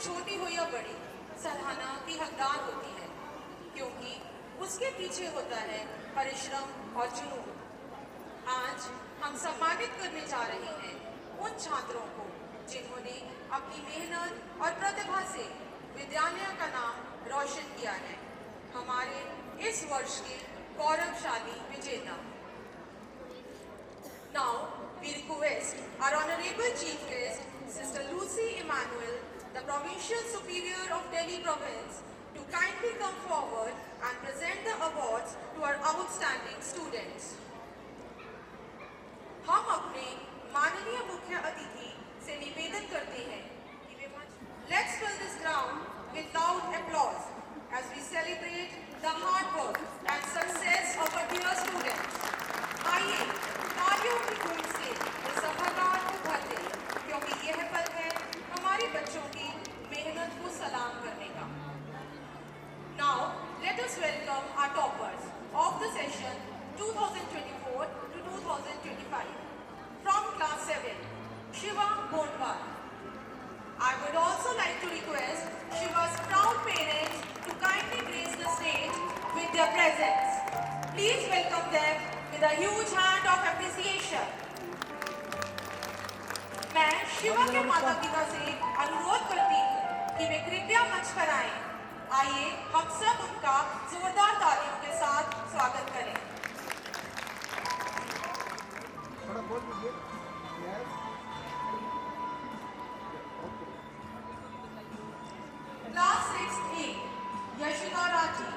छोटी हो या बड़ी, सराहना की हकदार होती है, क्योंकि उसके पीछे होता है परिश्रम और जुनून। आज हम सम्मानित करने जा रहे हैं उन छात्रों को जिन्होंने अपनी मेहनत और प्रतिभा से विद्यालय का नाम रोशन किया है। हमारे इस वर्ष के गौरवशाली विजेता। Now we request our Honorable Chief Guest, Sister Lucy Emmanuel, the Provincial Superior of Delhi Province, to kindly come forward and present the awards to our outstanding students. हम अपने माननीय मुख्य अतिथि से निवेदन करते हैं कि वे Let's fill this ground with loud applause as we celebrate the hard work and success of our dear students. आइए तालियों की गूंज से इस सफलता को भर दें, क्योंकि यह पल है हमारे बच्चों की मेहनत को सलाम करने का। Now let us welcome our toppers of the session 2024 to 2025 from class 7, Shiva Bondwal. I would also like to request Shiva's proud parents to kindly grace the stage with their presence. Please welcome them with a huge hand of appreciation. मैं शिवा के माता पिता से अनुरोध करती हूँ कि वे कृपया मंच पर आएं। आइए हम सब उनका जोरदार तालियों के साथ स्वागत करें। थोड़ा बोल दीजिए। Class 6A, Yashika Raji.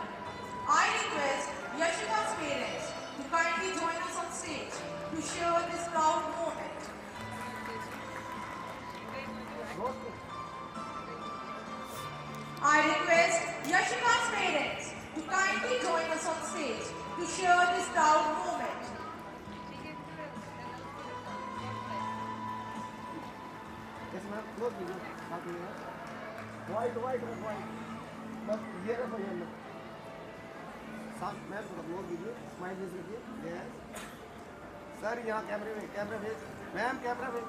I request Yashika's parents to kindly join us on stage to share this proud moment. I request Yashika's parents to kindly join us on stage to share this proud moment. Yes, ma'am. Close कीजिए। साथ में है। White. बस ये रखो ये लो। साथ ma'am थोड़ा क्लोज कीजिए। स्माइल फेस रखिए। Yes. सर यहाँ कैमरे face. Ma'am camera face.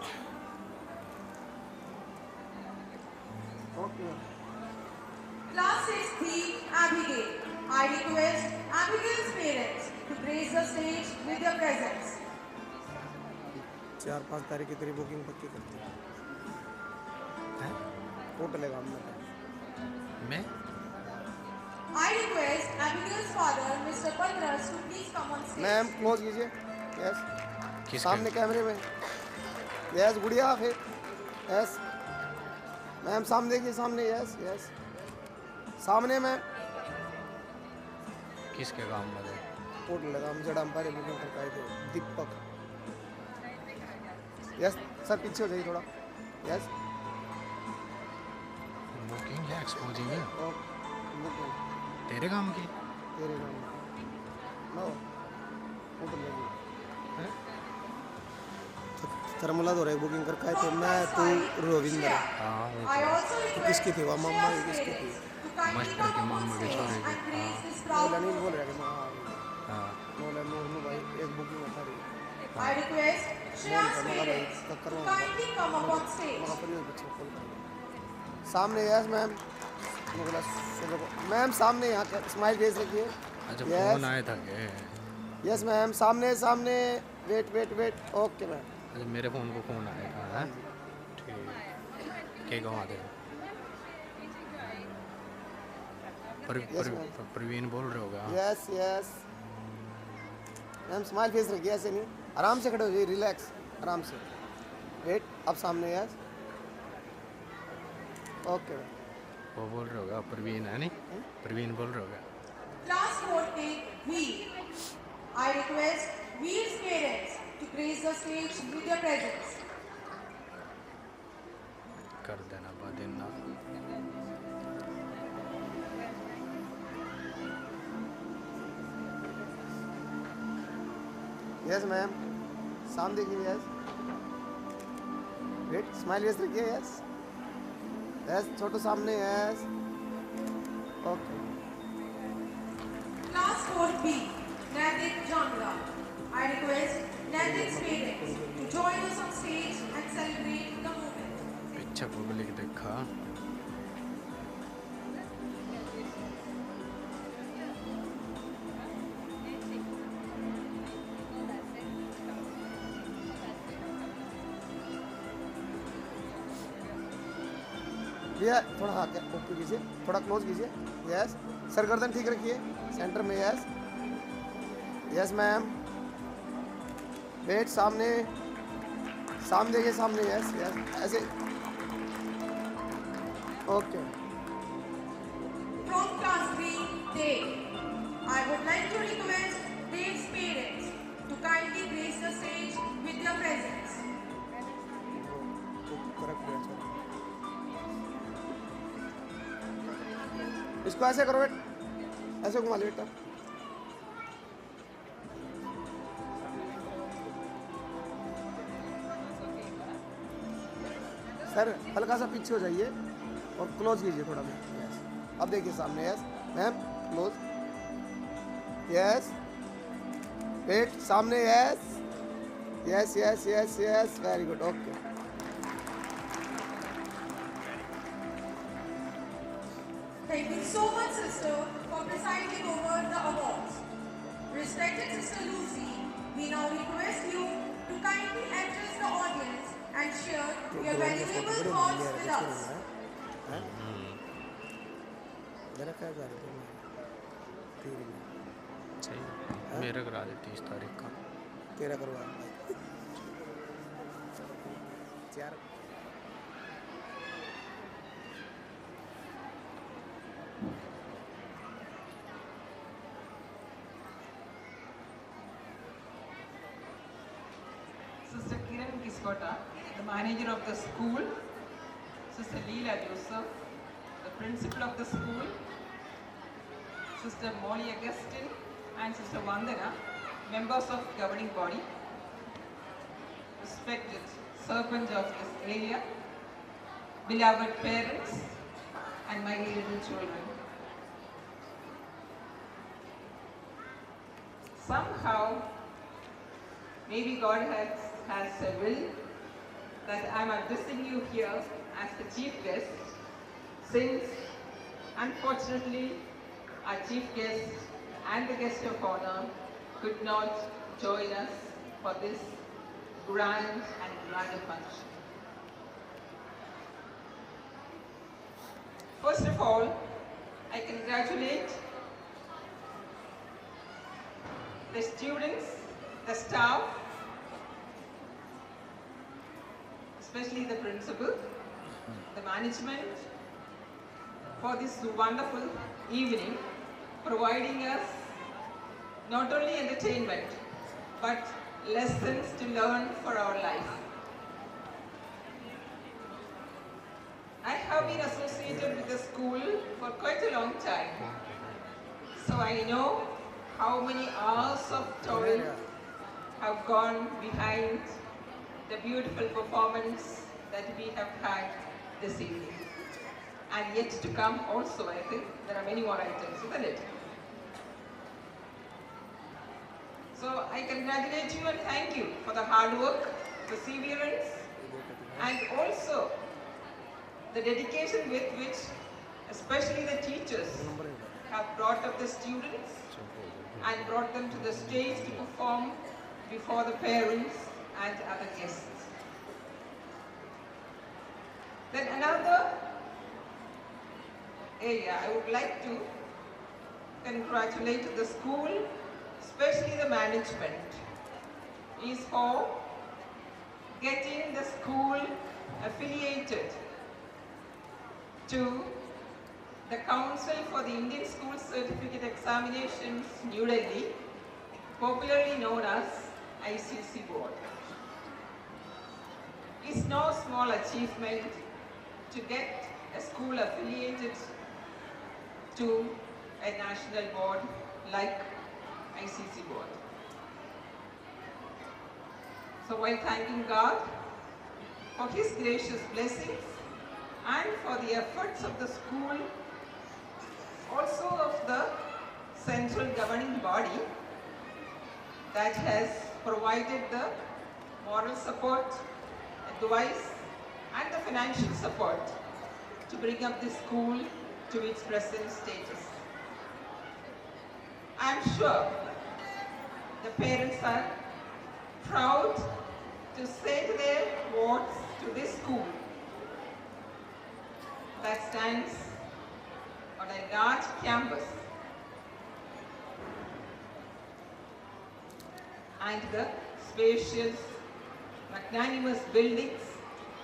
Okay. Class 6B, Abigail. I request Abigail's parents to grace the stage with their presence. 4-5 तारीख की तेरी बुकिंग पक्की करती है। होटल है काम में। I request Abigail's father, Mr. Pandras, to please come on stage. Ma'am close कीजिए। यस। सामने कैमरे में। यस गुड़िया फिर। यस। मैम सामने देखिए सामने। यस। सामने मैम। किसके काम में है? होटल लगा हम जड़ा हमारे बुकिंग कर पाए थे। दीपक। यस सर पीछे हो जाइए थोड़ा। यस। बुकिंग है, एक्सपोजिंग है। और बुकिंग तेरे काम की? तेरे नाम नो होटल लगी हैं? थर्मला दो रहे बुकिंग कर पाए थे मैं तू रोविंदर। हाँ I also request किसकी थी वह मम्मा Shreya's किसकी थी? parents to kindly मस्त come की up on मम्मा के stage छोरे की। and grace this बोला proud नहीं बोल moment. रहा कि माँ हाँ बोला नूर भाई एक बुकिंग बता रही I request Shreya's parents to kindly come up on stage. मगर पर बच्चे कॉल कर सामने। Yes ma'am. मैम सामने यहाँ स्माइल फेस रखिए। अच्छा फोन आया था क्या? यस मैम सामने वेट ओके मैम। अच्छा मेरे फ़ोन को फ़ोन आया था। हाँ ठीक क्या कहाँ थे? प्रवीण बोल रहे होगा। यस मैम स्माइल फेस रखिए ऐसे नहीं आराम से खड़े हो जाइए रिलैक्स आराम से। वेट अब सामने। Yes okay ma'am. वो बोल रहे होगा प्रवीण है नहीं? प्रवीण बोल रहे होगा। Class 4A, Veer. I request Veer's parents to grace the stage with their presence. कर देना बदेना। यस मैम सामने देखिए। यस वेट स्माइल फेस रखिए। यस छोटू सामने। Yes okay. Class 4B, Naitik Jangla. I request Naitik's parents to join us on stage and celebrate the moment. पीछे public देखा। भैया थोड़ा हाथ ऊपर कीजिए, थोड़ा क्लोज कीजिए। यस सर, गर्दन ठीक रखिए सेंटर में। यस यस मैम, वेट, सामने सामने देखिए, सामने। यस यस ऐसे, okay. From class 3, Dave. I would like to request Dave's parents to kindly grace the stage with their presence. इसको ऐसे करो बेटा, ऐसे घुमा लो बेटा। सर हल्का सा पीछे हो जाइए और क्लोज कीजिए थोड़ा मैम। यस अब देखिए सामने। Yes ma'am, close. Yes wait, सामने। Yes yes yes yes yes, very good, okay. Thank you so much, sister, for presiding over the awards. Respected Sister Lucy, we now request you to kindly address the audience and share your valuable thoughts with us. सही, मेरा करा दे 30 तारीख का। तेरा करवा चार। Sister Kiran Kiskota, the manager of the school, Sister Leela Joseph, the principal of the school, Sister Molly Augustine and Sister Vandana, members of governing body, respected servants of this area, beloved parents, and my little children. Somehow, maybe God has a will that I'm addressing you here as the chief guest, since unfortunately our chief guest and the guest of honor could not join us for this grand and grander function. First of all, I congratulate the students, the staff, especially the principal, the management, for this wonderful evening, providing us not only entertainment, but lessons to learn for our life. I have been associated with the school for quite a long time, so I know how many hours of toil have gone behind the beautiful performance that we have had this evening. And yet to come also, I think there are many more items, isn't it? So I congratulate you and thank you for the hard work, perseverance, and also the dedication with which, especially the teachers, have brought up the students and brought them to the stage to perform before the parents and other guests. Then another area I would like to congratulate the school, especially the management, is for getting the school affiliated to the Council for the Indian School Certificate Examinations, New Delhi, popularly known as ICC Board. It's no small achievement to get a school affiliated to a national board like ICC Board. So while thanking God for His gracious blessings and for the efforts of the school, also of the central governing body that has provided the moral support, advice, and the financial support to bring up the school to its present status. I'm sure the parents are proud to say to their wards, to this school, that stands on a large campus, and the spacious, magnanimous buildings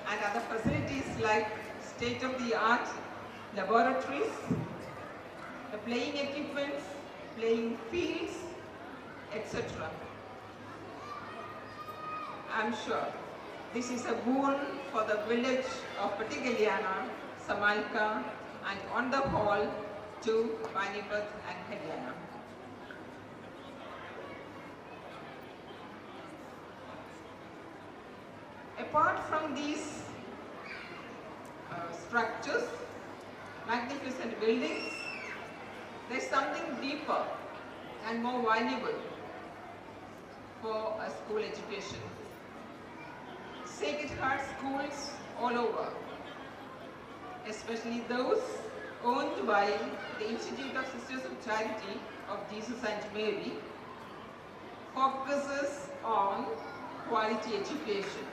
and other facilities like state-of-the-art laboratories, the playing equipments, playing fields, etc. I'm sure this is a boon for the village of Patigalyana, Samalka, and on the whole to Panipat and Haryana. Apart from these structures, magnificent buildings, there's something deeper and more valuable for a school education. Sacred Heart schools all over, especially those owned by the Institute of Sisters of Charity of Jesus and Mary, focuses on quality education,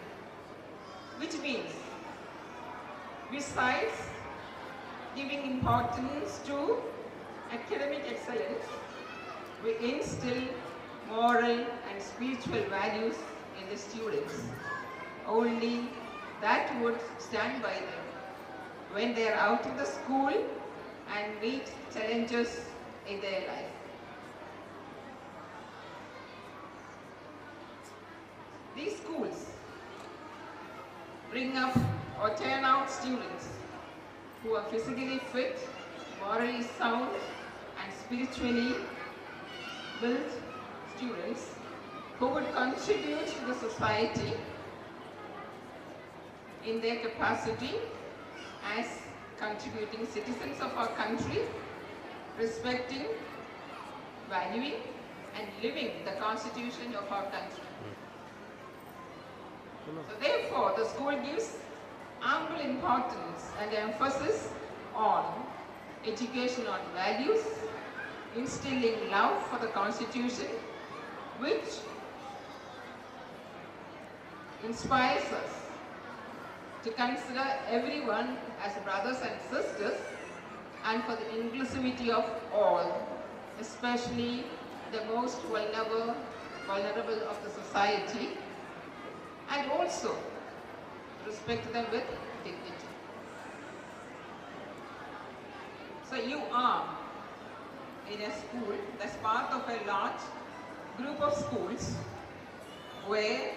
which means besides giving importance to academic excellence, we instill moral and spiritual values in the students. Only that would stand by them when they are out of the school and meet challenges in their life. These schools bring up or turn out students who are physically fit, morally sound, and spiritually built students who would contribute to the society in their capacity as contributing citizens of our country, respecting, valuing, and living the constitution of our country. So therefore, the school gives ample importance and emphasis on education on values, instilling love for the constitution, which inspires us to consider everyone as brothers and sisters, and for the inclusivity of all, especially the most vulnerable of the society, and also respect them with dignity. So you are in a school that's part of a large group of schools where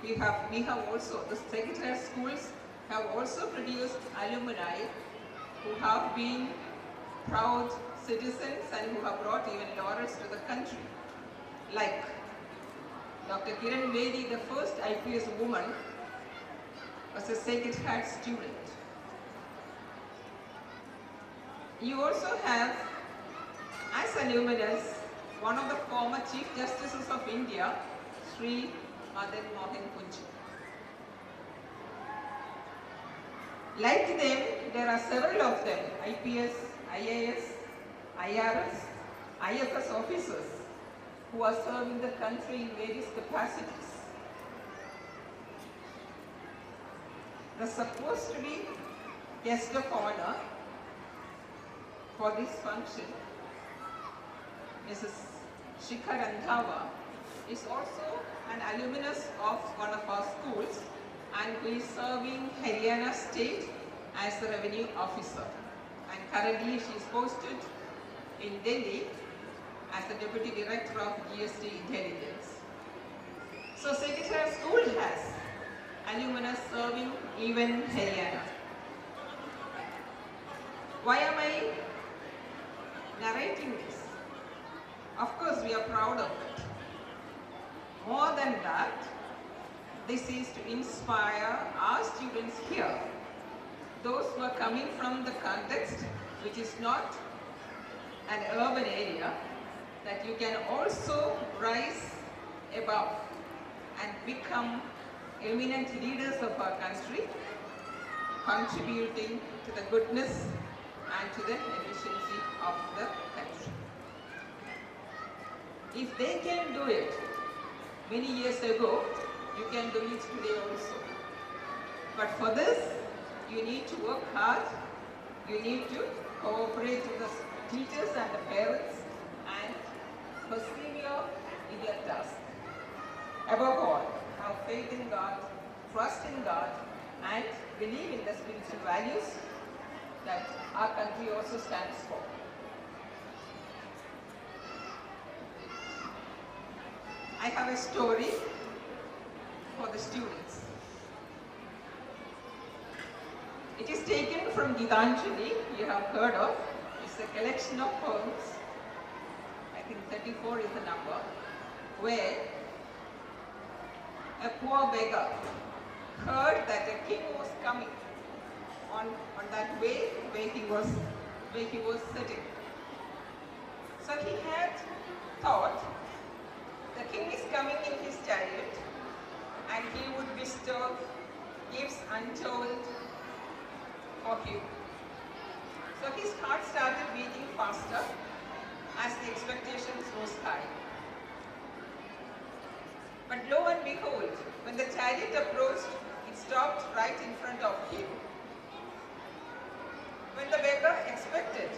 we have also, the Secretariat schools have also produced alumni who have been proud citizens and who have brought even laurels to the country. Like Dr. Kiran Bedi, the first IPS woman, was a Sacred Heart student. You also have, as alumnus, one of the former Chief Justices of India, Sri Madan Mohan Kunju. Like them, there are several of them, IPS, IAS, IRS, IFS officers who are serving the country in various capacities. The supposed to be guest of honor for this function, Mrs. Shikha Randhawa, is also an alumnus of one of our schools and who is serving Haryana State as the revenue officer. And currently she is posted in Delhi as the Deputy Director of GST Intelligence. So Secretariat School has alumnus serving even Haryana. Why am I narrating this? Of course, we are proud of it. More than that, this is to inspire our students here, those who are coming from the context which is not an urban area, that you can also rise above and become eminent leaders of our country, contributing to the goodness and to the efficiency of the country. If they can do it many years ago, you can do it today also. But for this, you need to work hard, you need to cooperate with the teachers and the parents and persevere in your task. Above all, have faith in God, trust in God, and believe in the spiritual values that our country also stands for. I have a story for the students. It is taken from Gitanjali, you have heard of. It's a collection of poems, I think 34 is the number, where a poor beggar heard that a king was coming on that way where he was sitting. So he had thought the king is coming in his chariot and he would bestow gifts untold for him. So his heart started beating faster as the expectations rose high. But lo and behold, when the chariot approached, it stopped right in front of him. When the beggar expected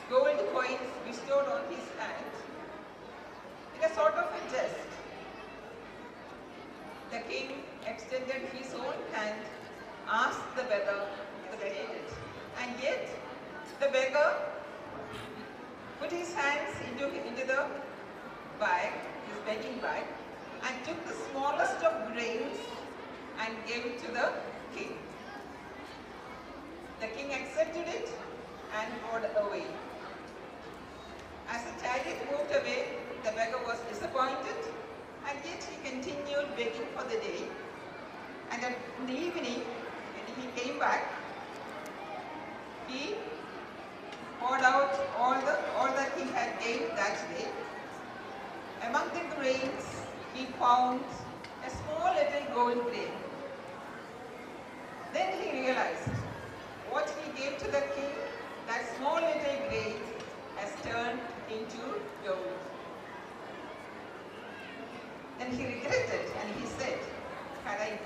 gold coins bestowed on his hand, in a sort of a jest, the king extended his own hand, asked the beggar to take it, and yet the beggar put his hands into the bag, his begging bag, and took the smallest of grains and gave it to the king. The king accepted it and rode away. As the chariot moved away, the beggar was disappointed, and yet he continued begging for the day. And in the evening, when he came back, he poured out all that he had gained that day. Among the grains, he found a small little gold grain. Then he realized what he gave to the king, that small little grain has turned into gold. Then he regretted and he said, had I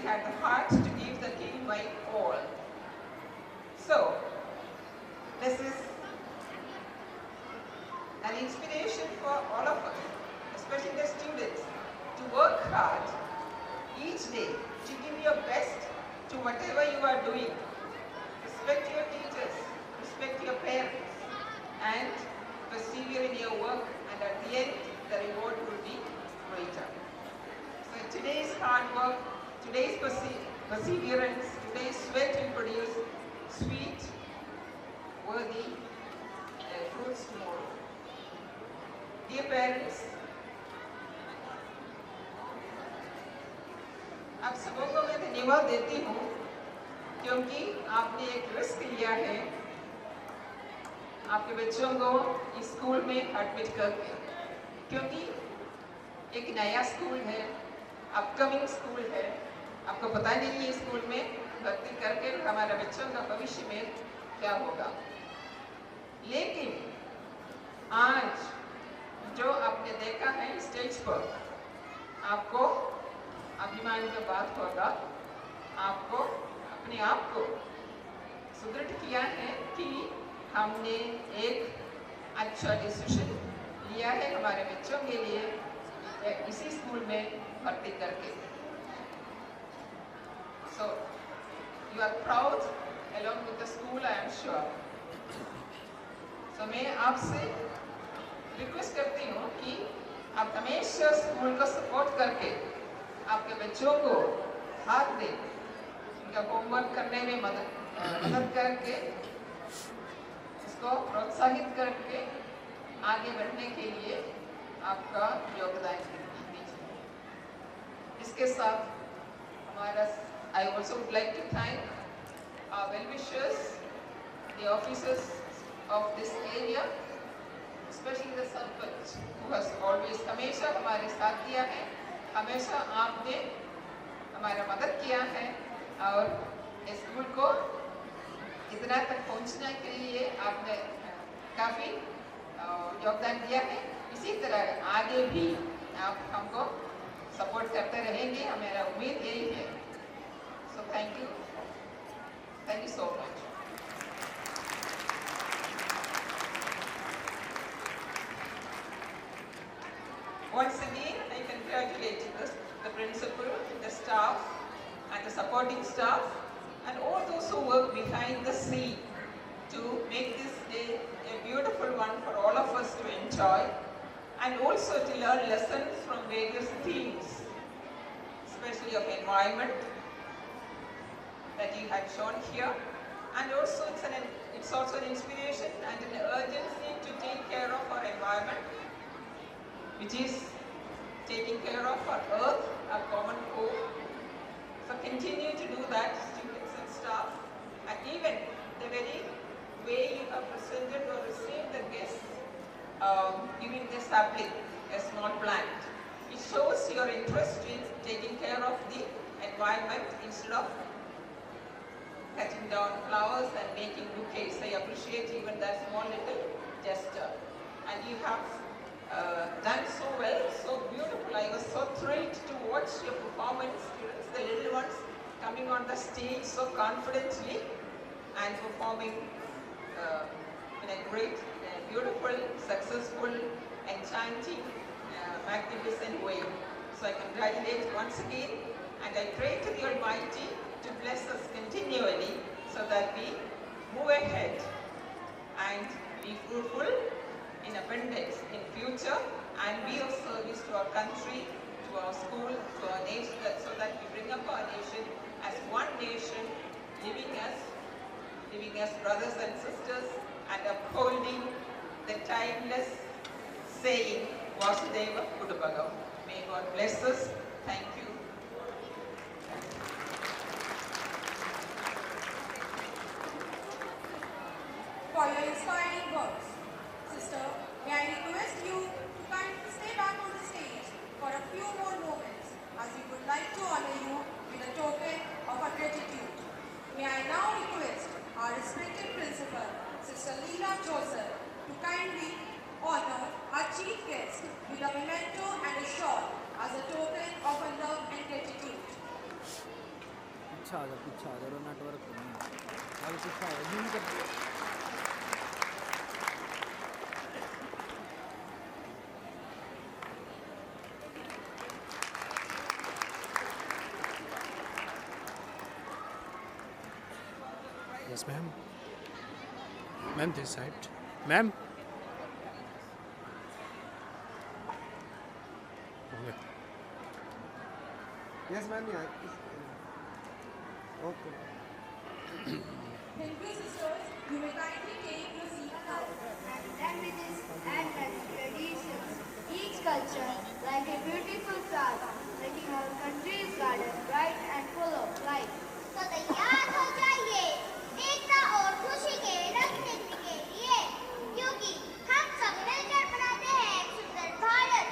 had the heart to give the king my all. So, this is an inspiration for all of us, especially the students, to work hard each day, to give your best to whatever you are doing. Respect your teachers, respect your parents, and persevere in your work, and at the end, the reward will be greater. So today's hard work, today's perseverance, today's sweat will produce sweet, worthy fruits tomorrow. Dear parents, आप सबों को मैं धन्यवाद देती हूँ क्योंकि आपने एक रिस्क लिया है आपके बच्चों को इस स्कूल में एडमिट करके, क्योंकि एक नया स्कूल है, अपकमिंग स्कूल है, आपको पता नहीं है स्कूल में भर्ती करके हमारे बच्चों का भविष्य में क्या होगा। लेकिन आज जो आपने देखा है स्टेज पर, आपको अभिमान का बात होगा, आपको अपने आप को सुदृढ़ किया है कि हमने एक अच्छा डिसीजन लिया है हमारे बच्चों के लिए इसी स्कूल में भर्ती करके। So you are proud along with the school, I am sure. So मैं आपसे रिक्वेस्ट करती हूँ कि आप हमेशा स्कूल को सपोर्ट करके आपके बच्चों को हाथ दें, उनका होमवर्क करने में मदद करके, इसको प्रोत्साहित करके आगे बढ़ने के लिए आपका योगदान दीजिए। इसके साथ हमारा I also would like to thank our well-wishers, the officers of this area, especially the Sarpanch, who has always हमेशा हमारे साथ दिया है, हमेशा आपने हमारा मदद किया है और स्कूल को इतना तक पहुंचने के लिए आपने काफ़ी योगदान दिया है। इसी तरह आगे भी आप हमको सपोर्ट करते रहेंगे, हमारा उम्मीद यही है। So thank Thank you. Thank you so much. Once again, I congratulate the principal, the staff, and the supporting staff, and all those who work behind the scene to make this day a beautiful one for all of us to enjoy, and also to learn lessons from various themes, especially of environment that you had shown here. And also it's also an inspiration and an urgency to take care of our environment, which is taking care of our earth, our common home. So continue to do that, students and staff, and even the very way you have presented or received the guests, giving this sapling, a small plant. It shows your interest in taking care of the environment instead of cutting down flowers and making bouquets. I appreciate even that small little gesture. And you have done so well, so beautiful. I was so thrilled to watch your performance, students, the little ones coming on the stage so confidently and performing in a great, beautiful, successful, enchanting, magnificent way. So I congratulate once again, and I pray to the Almighty to bless us continually so that we move ahead and be fruitful in abundance in future and be of service to our country, to our school, to our nation, so that we bring up our nation as one nation, living as brothers and sisters, and upholding the timeless saying, Vasudeva Kudubhagam. May God bless us. Thank you. For your inspiring words. Sister, may I request you to kindly stay back on the stage for a few more moments, as we would like to honor you with a token of our gratitude. May I now request our respected principal, Sister Leela Joseph, to kindly honor our chief guest with a memento and a shawl as a token of our love and gratitude. पीछे आ जाओ network आगे पीछे आ zoom कर Yes, ma'am. Ma'am, this side. Ma'am. Okay. Yes, ma'am. Yeah. Okay. Thank you, sisters. You may kindly take your seat now. And languages and traditions. Each culture, like a beautiful flower, making our country's garden bright and full of life. तो तैयार हो जाइए एकता और खुशी के रंग देखने के लिए, क्योंकि हम सब मिलकर बनाते हैं एक सुंदर भारत।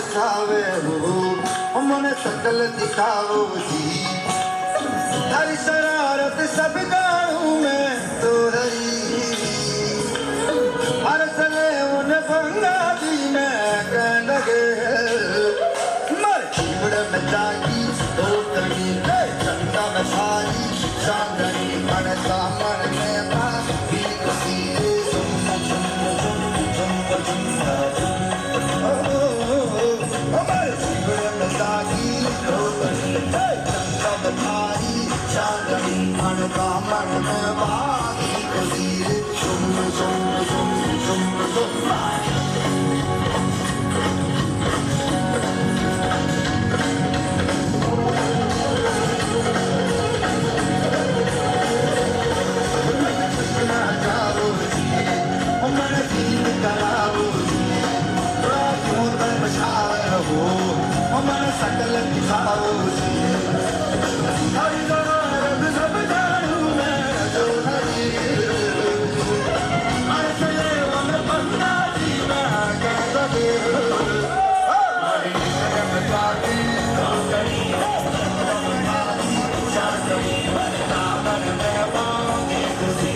बरसावे हो मन सकल दिखाओ जी हरी शरारत सब जानू मैं तो हरी हर सले उन बंगा दी मैं कह लगे मर जीवड़ में जागी तो तनी चंदा में भारी चांदनी मन सामन में भी कसी हमारे जीवड़ में जागी तो तनी चंदा में भारी चांदनी मन सामन में भागी कसी सकल दिखाओ जी हरी शरारत सब जानू मैं तो हरी हर सले उन बंगा दी मैं कह लगे हरी शरण जागी चांदनी दामन में बांधी खुशी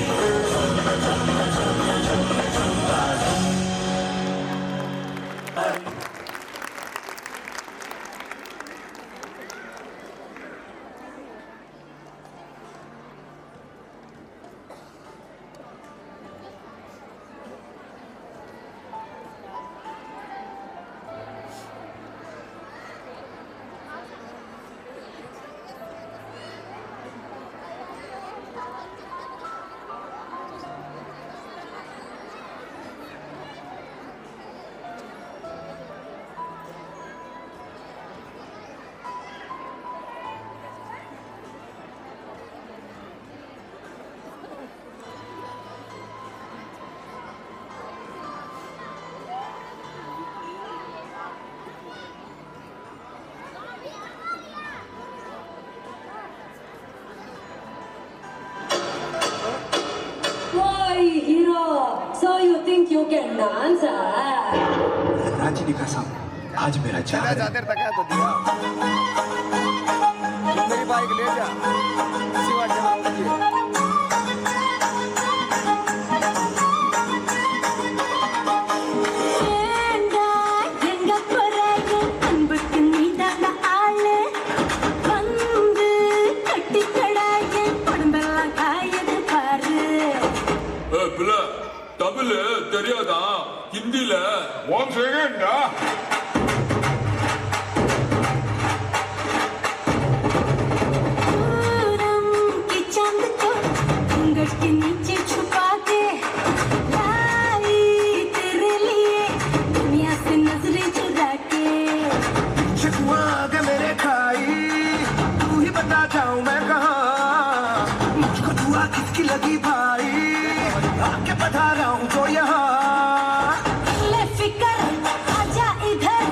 So you think you can dance? Ranchi की कसम आज मेरा चला जाते तक है तो दिया सुंदरी बाइक ले जा इसी बात चलाओगे தமிழ் தெரியாதா ஹிந்தில 1 செகண்டா के नीचे छुपा के लाई तेरे लिए दुनिया से नजरें चुरा के शिकवा के मेरे खाई तू ही बता जाऊं मैं कहाँ मुझको दुआ किसकी लगी भाई आके बता रहा हूँ जो यहाँ ले फिकर आजा इधर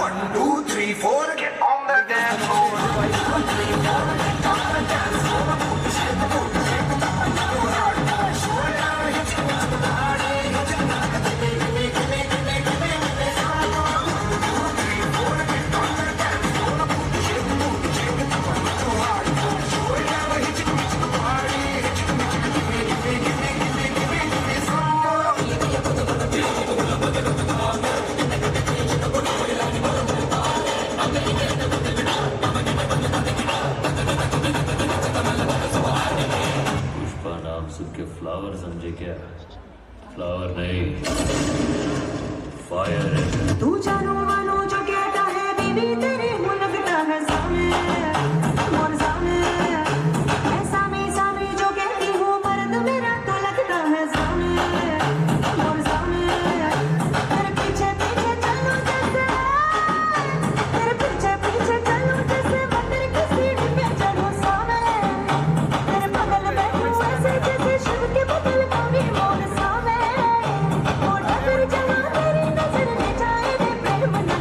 1 2 3 4 get on the dance floor flower समझे क्या? फ्लावर नहीं, फायर है। तू जानो मानो जो कहता है बीबी तेरी वो लगता है सामने और सामने ऐसा में जो कहती हूँ मर्द मेरा तो लगता है सामने और सामने तेरे पीछे चलो जैसे तेरे पीछे चलो जैसे मंदिर की सीढ़ी पे चढ़ो सामने तेरे बगल बैठो ऐसे जैसे शिव के बगल कभी मोर सामने और अगर जहाँ तेरी नजर ले जाए वे प्रेम ना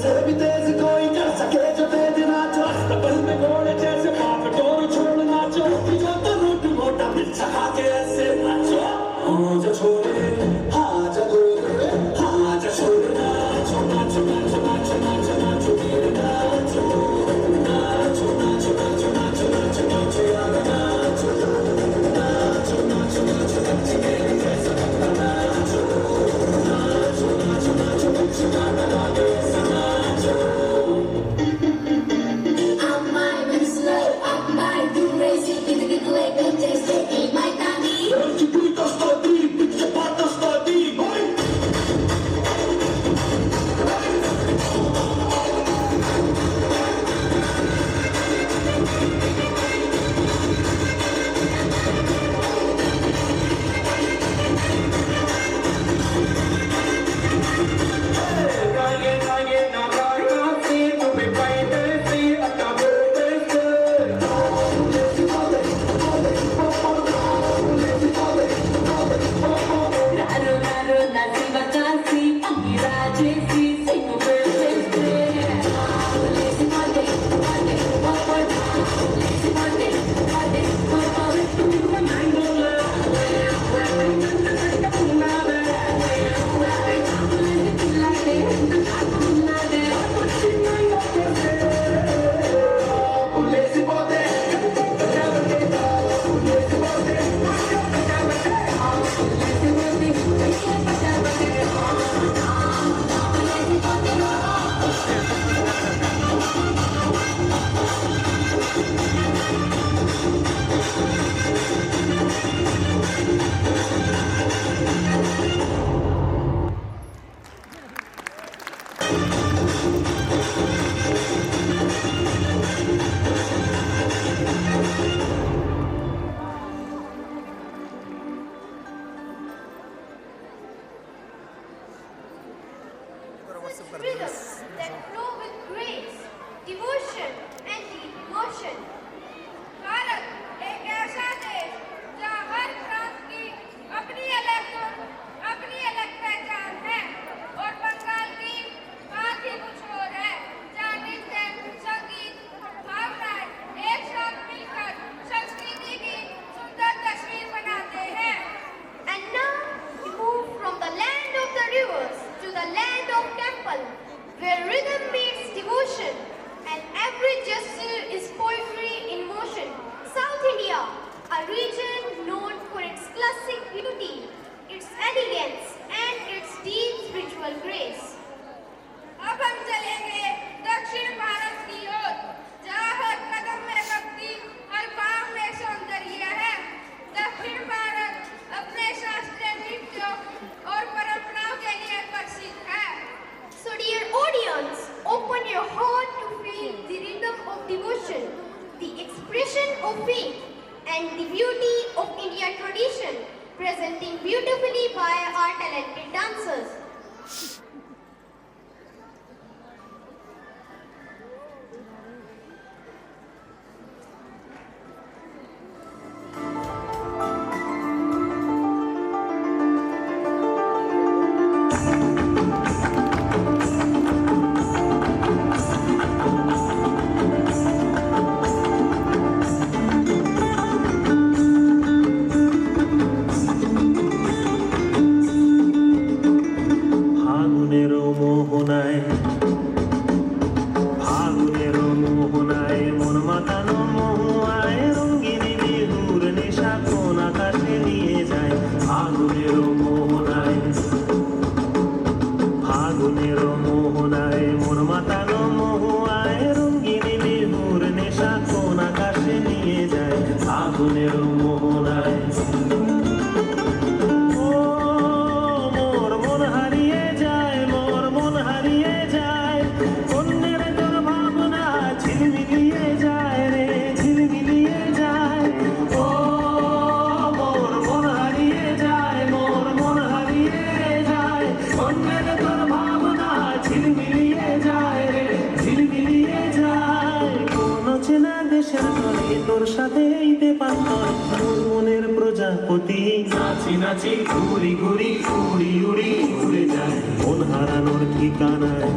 से भी तेज कोई कर सके जो तेज नाचो डबल में घोड़े जैसे पाप डोर छोड़ नाचो जो तो रूट मोटा मिर्चा खा के ऐसे नाचो हाँ जो छोड़े हाँ जो गोरे हाँ जो छोड़े नाचो नाचो नाचो नाचो नाचो नाचो मेरे नाचो नाचो नाचो नाचो नाचो नाचो नाचो यार नाचो नाचो नाचो नाचो नाचो मेरे जैसा नाचो नाचो नाचो नाचो नाचो गाना गाने ऐसा नाचो I might be slow, I might be crazy, get like a taste, it might not be. Rhythms that flow with grace, devotion and deep emotion. Bharat एक ऐसा देश जहाँ हर प्रांत की अपनी अलग पहचान है और बंगाल की बात ही कुछ और है जहाँ नृत्य, संगीत, भावनाएं एक साथ मिलकर संस्कृति की सुंदर तस्वीर बनाते हैं। And now we move from the land of the rivers to the land of temple, where rhythm meets devotion and every gesture is poetry in motion. South India, a region known for its classic beauty, its elegance and its deep spiritual grace. अब हम चलेंगे दक्षिण भारत की ओर, जहाँ हर कदम में भक्ति, हर भाव में सौंदर्य है। दक्षिण भारत अपने शास्त्रीय नृत्यों और परंपराओं के लिए प्रसिद्ध है। So dear audience, open your heart to feel the rhythm of devotion, the expression of faith and the beauty of Indian tradition, presenting beautifully by our talented dancers. প্রজাপতি নাচি নাচি ঘুরি ঘুরি উড়ি উড়ি উড়ে যায় মন হারানোর ঠিকানায়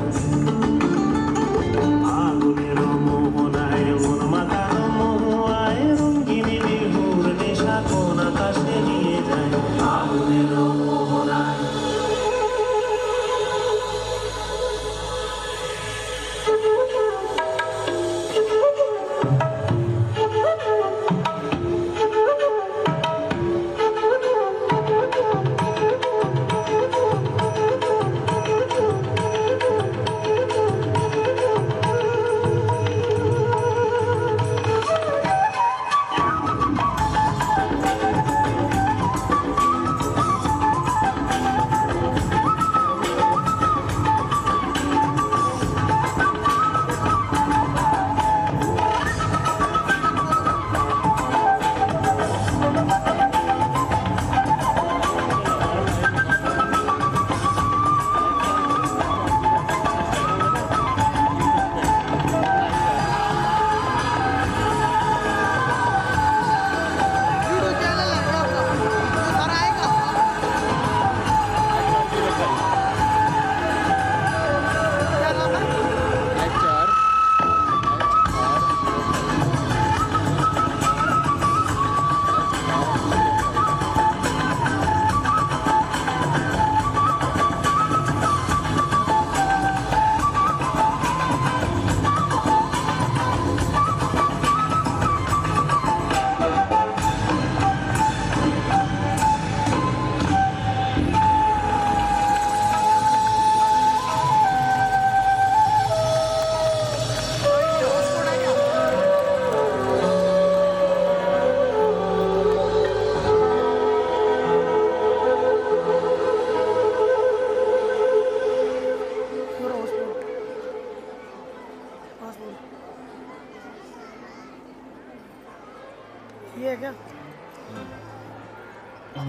ये है क्या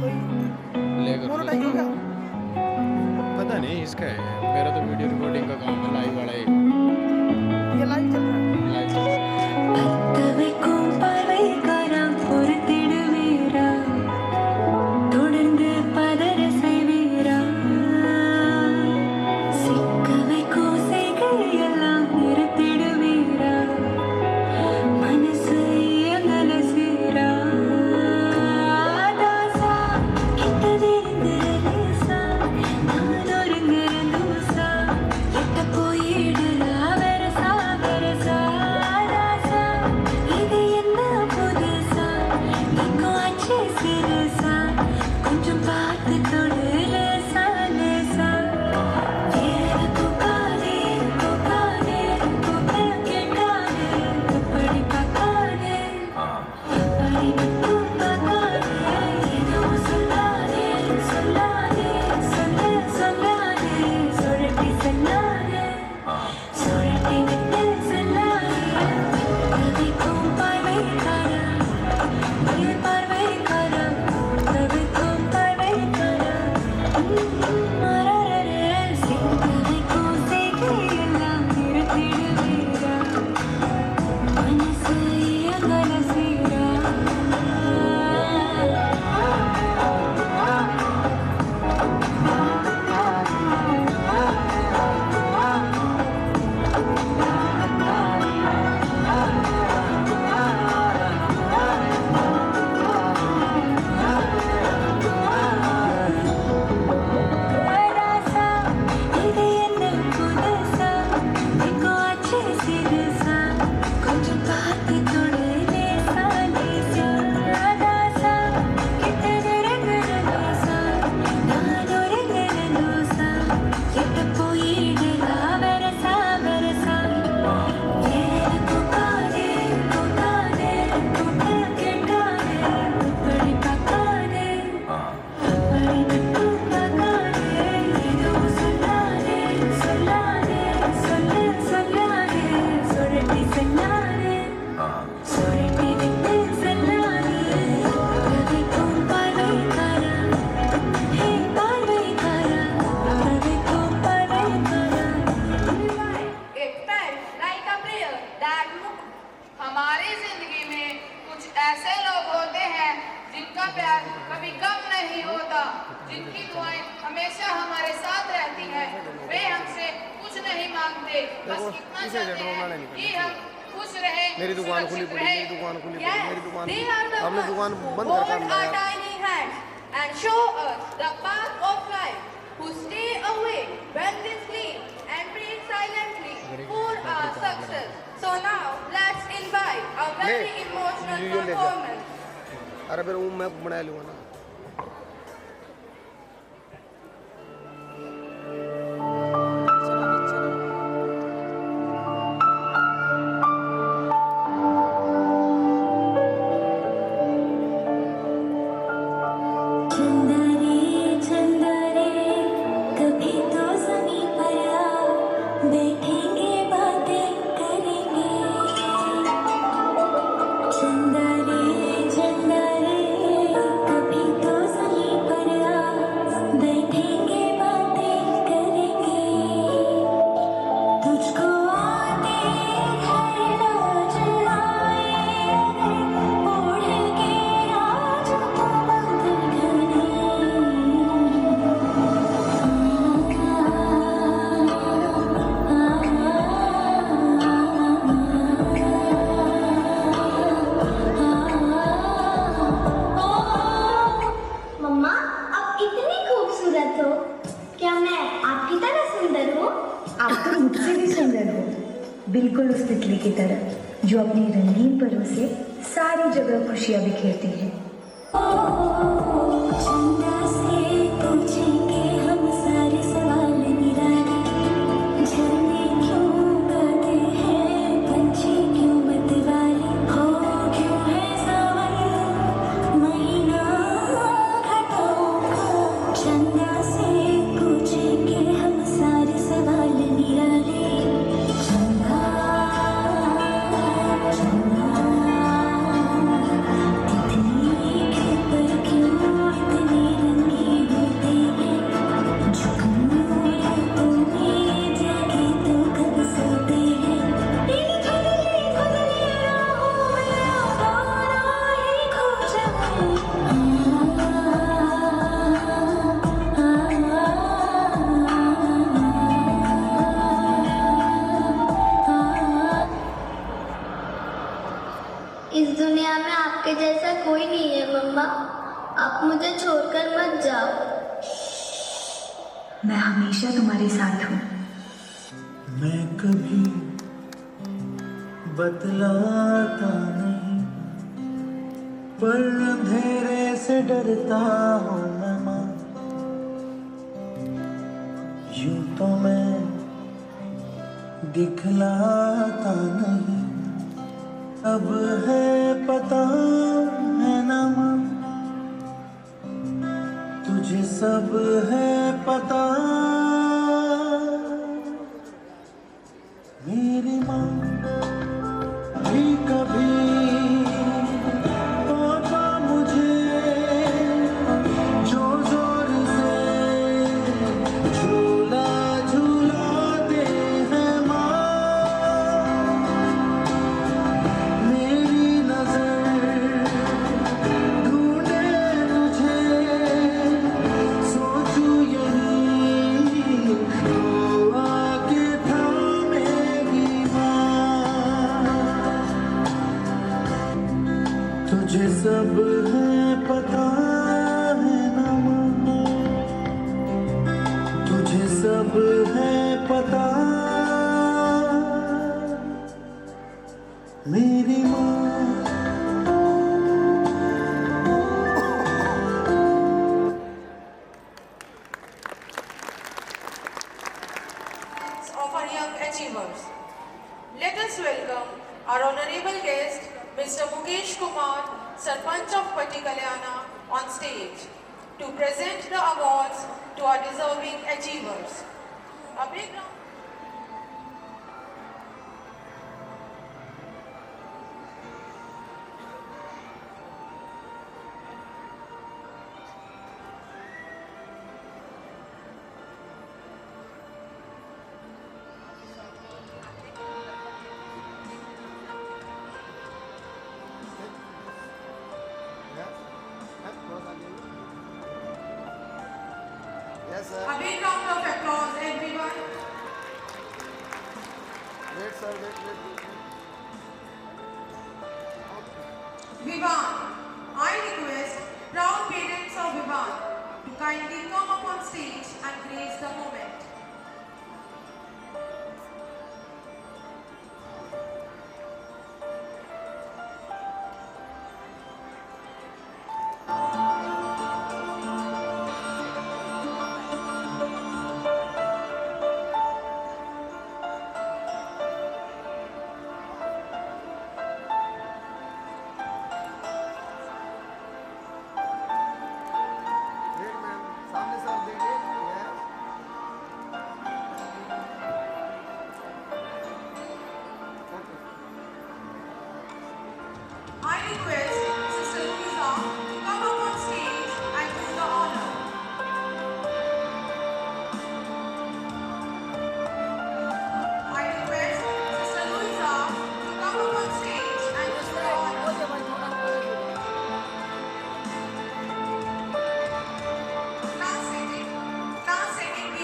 कोई लेकर मोनोटाइज हो गया? पता नहीं इसका है, मेरा तो वीडियो रिकॉर्डिंग का काम है, लाइव वाला है, ये लाइव चल रहा है। लाइव चल रहा है। பத்தவைக்கும் பறவைக்காரம் பொறுத்திடுவீரா தொடர்ந்து பதற செய்வீரா சிக்க வைக்கும் செய்கையெல்லாம் நிறுத்திடுவீரா மனசு இயங்கல சீரா தாசா கிட்டதிருந்து லேசா நான் ஒருங்கிற லூசா எட்ட போயிடுறா வெரசா வெரசா தாசா இது என்ன புதுசா எங்கும் ஆச்சு சிறுசா கொஞ்சம் பார்த்து தொடு லேசா லேசா வேற கூக்காதே கூக்காதே கூப்பிட கேட்காதே இப்படி பார்க்காதே அப்படி மட்டும் பார்க்காதே எதுவும் சொல்லாதே சொல்லாதே சொல்ல சொல்லாதே சுழட்டி செல்லாதே சுழட்டி விட்டு செல்லாதே கவிக்கும் பார்வைக்காரா என் பார்வைக்காரா கவிக்கும் பார்வைக்காரா மரரரே சிக்கவைக்கும் செய்கையெல்லாம் நிறுத்திடுவீரா மனசு இயங்கல சீரா ராசா இது என்ன புதுசா எங்கோ ஆச்சு சிறுசா கொஞ்சம் பார்த்து தொடு லேசா லேசா ராசா கிட்ட நெருங்குற லேசா நான் ஒருங்கிற லூசா எட்ட போயிடுறா வெரசா வெரசா வேற கூக்காதே கூக்காதே கூப்பிட கேட்காதே இப்படி பார்க்காதே அப்படி மட்டும் பார்க்காதே எதுவும் சொல்லாதே சொல்லாதே சொல்ல சொல்லாதே சுழட்டி செல்லாதே சுழட்டி விட்டு செல்லாதே கவிக்கும் பார்வைக்காரா ஹே பார்வைக்காரா கவிக்கும் பார்வைக்காரா It felt like a prayer that moved. हमारी जिंदगी में कुछ ऐसे लोग होते हैं जिनका प्यार कभी कम नहीं होता, जिनकी दुआएं हमेशा हमारे साथ रहती हैं। वे हमसे कुछ नहीं मांगते, बस इतना चाहते हैं कि हम खुश रहें, मेरी दुकान खुली सुरक्षित पड़ी, रहें। मेरी दुकान खुली पड़ी, Yes, मेरी दुकान they खुली। are the हमने ones दुकान who बंद कर hold कर our लगाया। tiny hands and show us the path of life, who stay awake when we sleep and breathe silently for our success. So now let's invite a very ले, emotional ये ले जा। performance. अरे फिर वो मैं बना लूँगा ना। चंदा रे कभी तो ज़मीं पर आ बैठेंगे बातें करेंगे चंदा रे कभी तो ज़मीं पर आ बैठेंगे बातें करेंगे तुझको आते घर लाज आए ओढ़ के आज को बादल मम्मा आप इतनी खूबसूरत हो, क्या मैं आपकी तरह सुंदर हूँ? आप तो मुझसे भी सुंदर हो बिल्कुल उस तितली की तरह जो अपनी रंगीन परों से सारी जगह खुशियां बिखेरती है चंदा से पूछेंगे हम सारे सवाल निराले झरने क्यों गाते हैं पंछी क्यों मतवाले हो क्यों है सावन महीना घटों का चंदा से पूछेंगे हम सारे सवाल निराले चंदा चंदा इस दुनिया में आपके जैसा कोई नहीं है मम्मा। आप मुझे छोड़कर मत जाओ। मैं हमेशा तुम्हारे साथ हूँ। मैं कभी बतलाता नहीं, पर अंधेरे से डरता हूँ मैं माँ। यूं तो मैं दिखलाता नहीं, अब है पता है ना माँ, तुझे सब है पता। मेरी माँ भी कभी पापा मुझे जो जोर से झूला झूलाते हैं माँ। मेरी नजर ढूंढे तुझे, सोचूं यही तो आके थामेगी माँ। तुझे सब है पता है ना माँ, तुझे सब है पता। मेरी माँ of our young achievers. Let us welcome our honorable guest, Mr. Mukesh Kumar, Sarpanch of Patikalyana, on stage to present the awards to our deserving achievers. A big round. Yes, sir. A big round of applause, everyone. Wait, sir. Wait. Vivan, I request proud parents of Vivan to kindly come up on stage and grace the moment. Wait, ma'am. सामने से आप देखिए. Yes. Okay. I request Sister Louisa to come up on stage and do the honor. I request Sister Louisa to come up on stage and do the honor. Class setting B,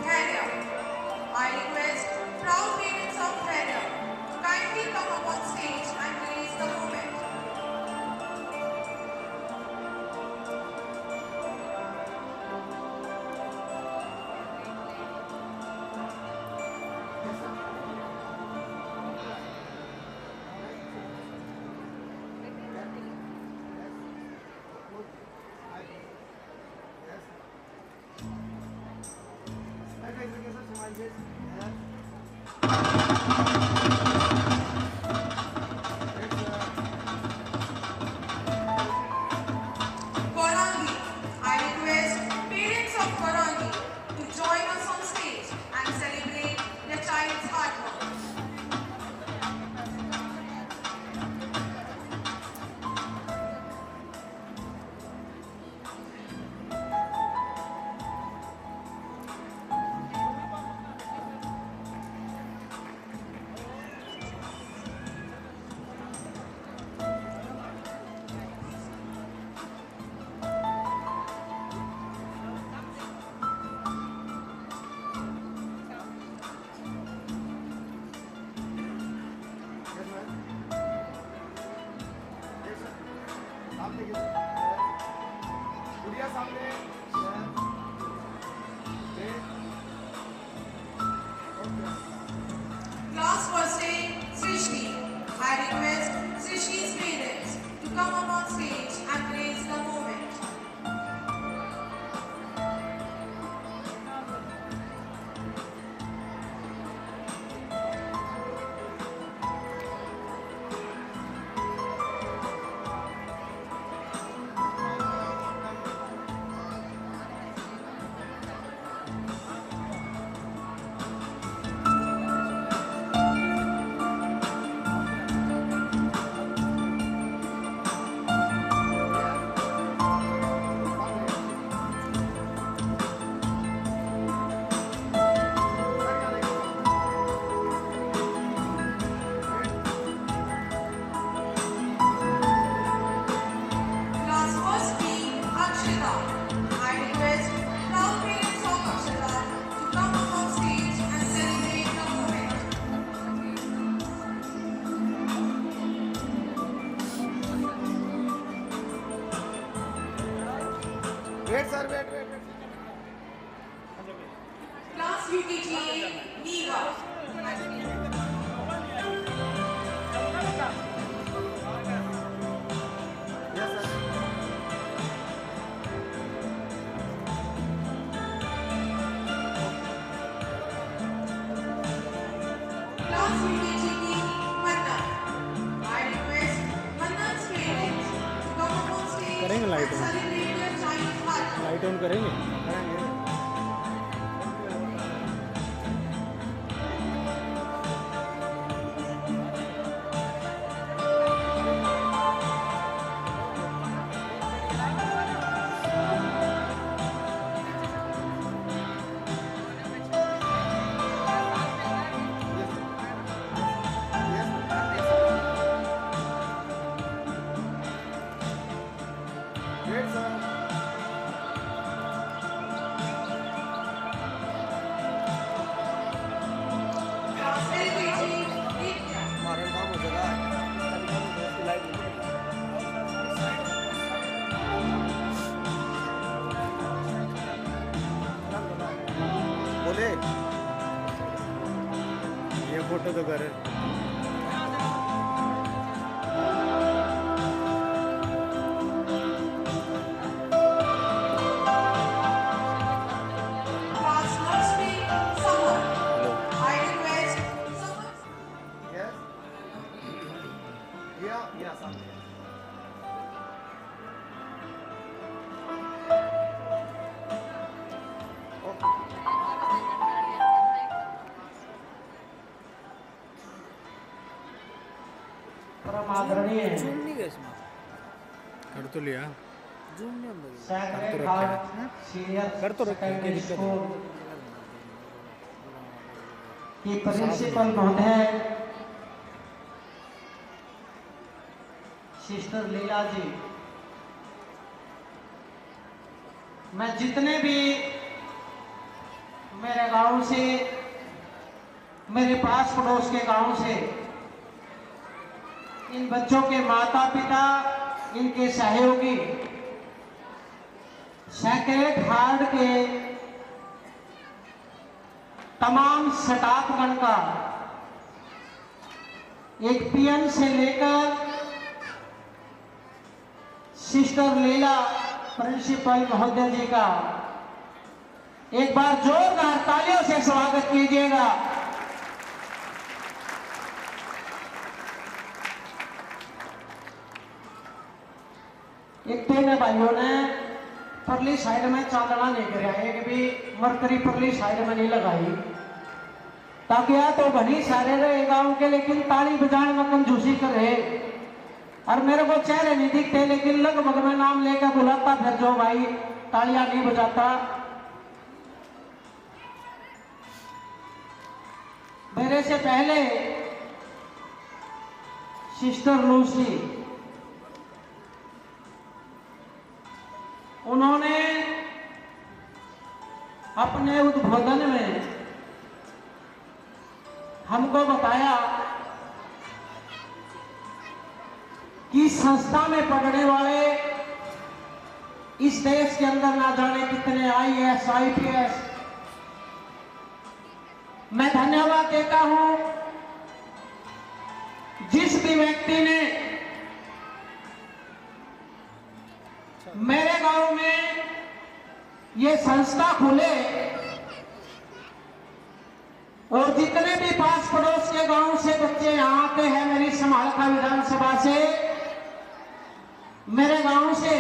Thailand. I request proud parents of Thailand to kindly come up on stage and grace the moment. सामने की गुड़िया सामने Class first day, Srishti. I request Srishti's parents to come up on stage and grace the moment. Class first B, Akshita. I request proud parents of Akshita to come up on stage and celebrate the moment. Wait sir wait wait Class UKGA, Neva. Yes sir Class UKGB, Manna. I request Manna's parents to come up on stage करेंगे and light on. celebrate their child's heart. Light on करेंगे wait sir Class LKG, Nitya. हमारा काम हो जाएगा बोले ये photo तो कर Class nursery, Summer. I request Summer. Yes या सामने ओके परम आदरणीय जूम नहीं गया इसमें कर तो लिया जूम नहीं अंदर सैक्रेड हार्ट सीनियर कर तो रखा है, सेकेंडरी दिक्कत है। स्कूल की प्रिंसिपल महोदय सिस्टर लीला जी, मैं जितने भी मेरे गांव से, मेरे पास पड़ोस के गांव से इन बच्चों के माता पिता, इनके सहयोगी, सैक्रेड हार्ट के तमाम स्टाफगण का एक पीएम से लेकर सिस्टर लीला प्रिंसिपल महोदय जी का एक बार जोरदार तालियों से स्वागत कीजिएगा। एक तीन भाइयों ने परली साइड में चांदना लेकर आए कि भी मरकरी परली साइड में नहीं लगाई, ताकि या तो भली सारे रहे गांव के, लेकिन ताली बजाने में कंजूसी करे। और मेरे को चेहरे नहीं दिखते, लेकिन लगभग में नाम लेकर बुलाता फिर जो भाई तालियां नहीं बजाता। मेरे से पहले सिस्टर लूसी, उन्होंने अपने उद्बोधन में हमको बताया कि संस्था में पढ़ने वाले इस देश के अंदर ना जाने कितने IAS, IPS, मैं धन्यवाद देता हूं जिस भी व्यक्ति ने मेरे गांव में ये संस्था खुले और जितने भी पास पड़ोस के गांव से बच्चे यहां आते हैं मेरी समाहरखा विधानसभा से, मेरे गांव से,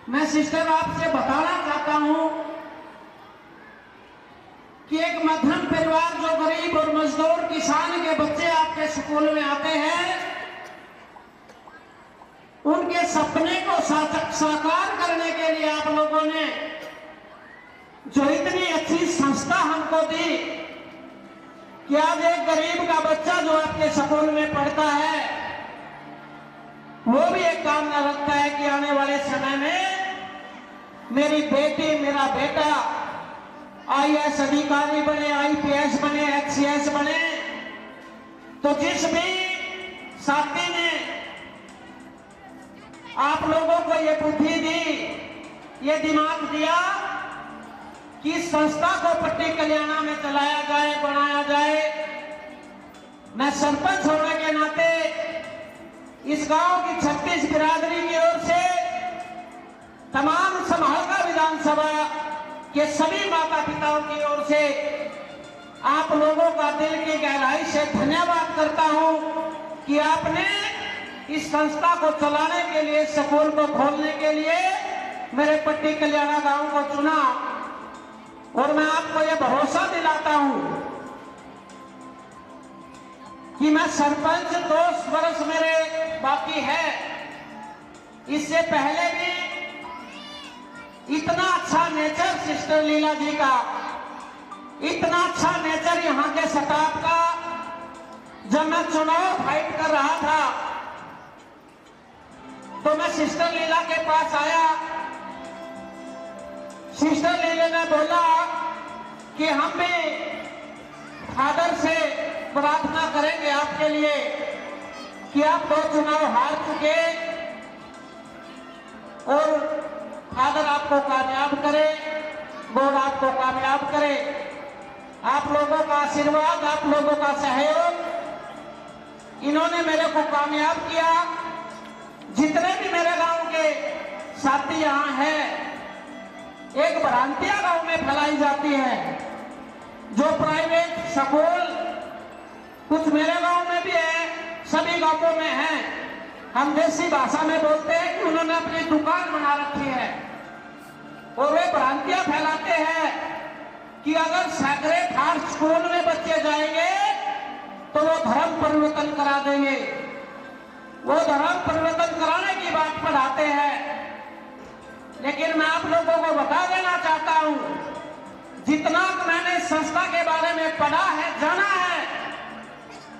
मैं सिस्टर आपसे बताना चाहता हूं कि एक मध्यम परिवार जो गरीब और मजदूर किसान के बच्चे आपके स्कूल में आते हैं, उनके सपने को साकार करने के लिए आप लोगों ने जो इतनी अच्छी संस्था हमको दी कि आज एक गरीब का बच्चा जो आपके स्कूल में पढ़ता है वो भी एक कामना रखता है कि आने वाले समय में मेरी बेटी, मेरा बेटा IAS अधिकारी बने, IPS बने, HCS बने। तो जिस भी साथी ने आप लोगों को ये बुद्धि दी, ये दिमाग दिया कि इस संस्था को पट्टी कल्याणा में चलाया जाए, बनाया जाए, मैं सरपंच होने के नाते इस गांव की 36 बिरादरी की ओर से तमाम समाहरखा विधानसभा के सभी माता पिताओं की ओर से आप लोगों का दिल की गहराई से धन्यवाद करता हूं कि आपने इस संस्था को चलाने के लिए, स्कूल को खोलने के लिए मेरे पट्टी कल्याणा गांव को चुना। और मैं आपको यह भरोसा दिलाता हूं कि मैं सरपंच 2 वर्ष मेरे बाकी है, इससे पहले भी इतना अच्छा नेचर सिस्टर लीला जी का, इतना अच्छा नेचर यहाँ के स्टाफ का, जब मैं चुनाव फाइट कर रहा था तो मैं सिस्टर लीला के पास आया। सिस्टर लीला ने बोला कि हम भी फादर से प्रार्थना करेंगे आपके लिए कि आप 2 चुनाव हार चुके और फादर आपको कामयाब करे, गॉड आपको कामयाब करे। आप लोगों का आशीर्वाद, आप लोगों का सहयोग, इन्होंने मेरे को कामयाब किया। जितने भी मेरे गांव के साथी यहाँ हैं, एक भ्रांतियां गांव में फैलाई जाती है, जो प्राइवेट स्कूल कुछ मेरे गांव में भी है, सभी गांवों में है, हम देसी भाषा में बोलते हैं कि उन्होंने अपनी दुकान बना रखी है और वे भ्रांतियां फैलाते हैं कि अगर सैक्रेड हार्ट स्कूल में बच्चे जाएंगे तो वो धर्म परिवर्तन करा देंगे, वो धर्म परिवर्तन कराने की बात पढ़ाते हैं। लेकिन मैं आप लोगों को बता देना चाहता हूं, जितना मैंने संस्था के बारे में पढ़ा है, जाना है,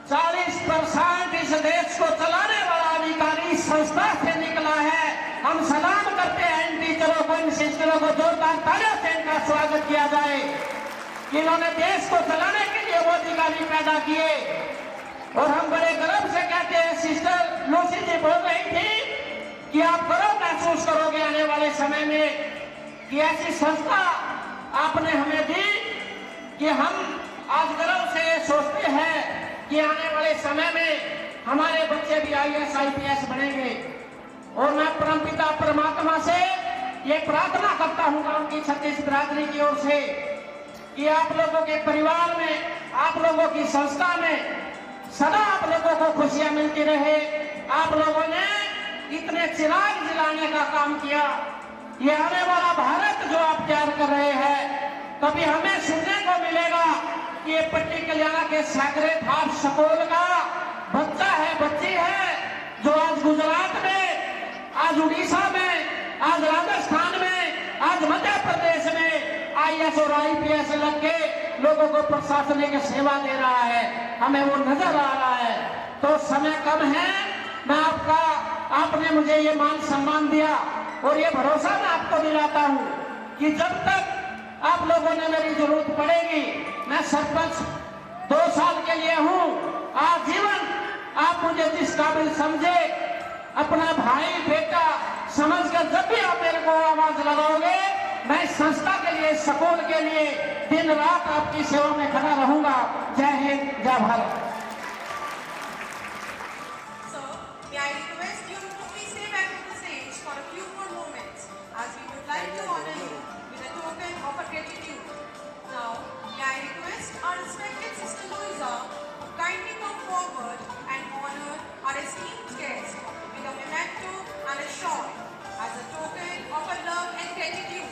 40% इस देश को चलाने वाला अधिकारी संस्था से निकला है। हम सलाम करते हैं इन टीचरों को, इन शिक्षकों को, जोरदार तालियों से इनका स्वागत किया जाए। इन्होंने देश को चलाने के लिए वो अधिकारी पैदा किए और हम बड़े गर्व से कहते हैं, सिस्टर लूसी जी बोल रही थी कि आप गर्व महसूस करोगे आने वाले समय में कि ऐसी संस्था आपने हमें दी कि हम आज गर्व से ये सोचते हैं कि आने वाले समय में हमारे बच्चे भी IAS IPS बनेंगे। और मैं परमपिता परमात्मा से ये प्रार्थना करता हूँ गांव की 36 बिरादरी की ओर से कि आप लोगों के परिवार में, आप लोगों की संस्था में सदा आप लोगों को खुशियां मिलती रहे। आप लोगों ने इतने चिराग जलाने का काम किया। ये आने वाला भारत जो आप तैयार कर रहे हैं, कभी हमें सुनने को मिलेगा कि ये पट्टी कल्याणा के सैक्रेड हार्ट स्कूल का बच्चा है, बच्ची है, जो आज गुजरात में, आज उड़ीसा में, आज राजस्थान में, आज मध्य प्रदेश में IAS और IPS लग के लोगों को प्रशासनिक सेवा दे रहा है, हमें वो नजर आ रहा है। तो समय कम है, मैं आपने मुझे ये मान सम्मान दिया और ये भरोसा मैं आपको दिलाता हूँ कि जब तक आप लोगों ने मेरी जरूरत पड़ेगी, मैं सरपंच 2 साल के लिए हूँ, आजीवन आप मुझे जिस इस काबिल समझे, अपना भाई बेटा समझकर जब भी आप मेरे को आवाज लगाओगे, मैं इस संस्था के लिए, स्कूल के लिए दिन रात आपकी सेवा में खड़ा रहूंगा। जय हिंद, जय Bharat. Sir, may I request you to please stay back on the stage for a few more moments, as we would like to honor you with a token of our gratitude. Now, may I request our respected Sister Louisa to kindly come forward and honor our esteemed guest with a memento and a shawl as a token of our love and gratitude.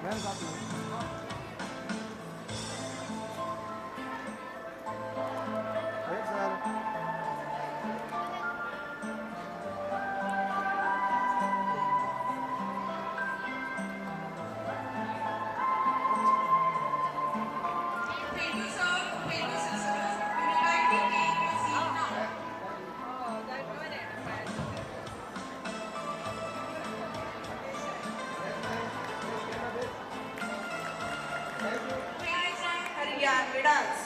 Ma'am साथ में एक sir Thank you, sir. Thank you, sisters. You may kindly take your seat now. Praise and Hariya Vedas.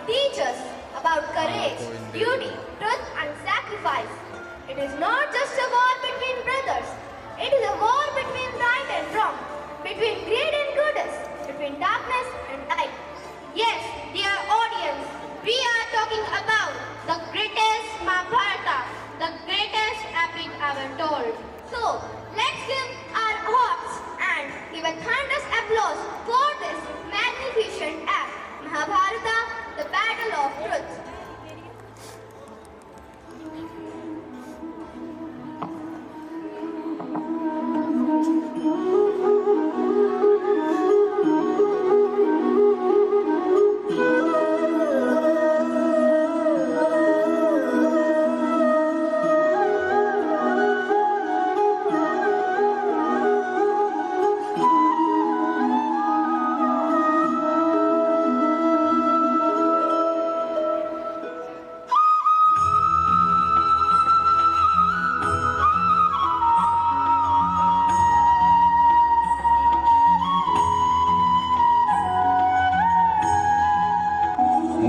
teach us about courage, duty, truth and sacrifice. It is not just a war between brothers. It is a war between right and wrong, between greed and goodness, between darkness and light. Yes, dear audience, we are talking about the greatest Mahabharata, the greatest epic ever told. So, let's give our hearts and give a thunderous applause for this magnificent act, Mahabharata, the battle of truth.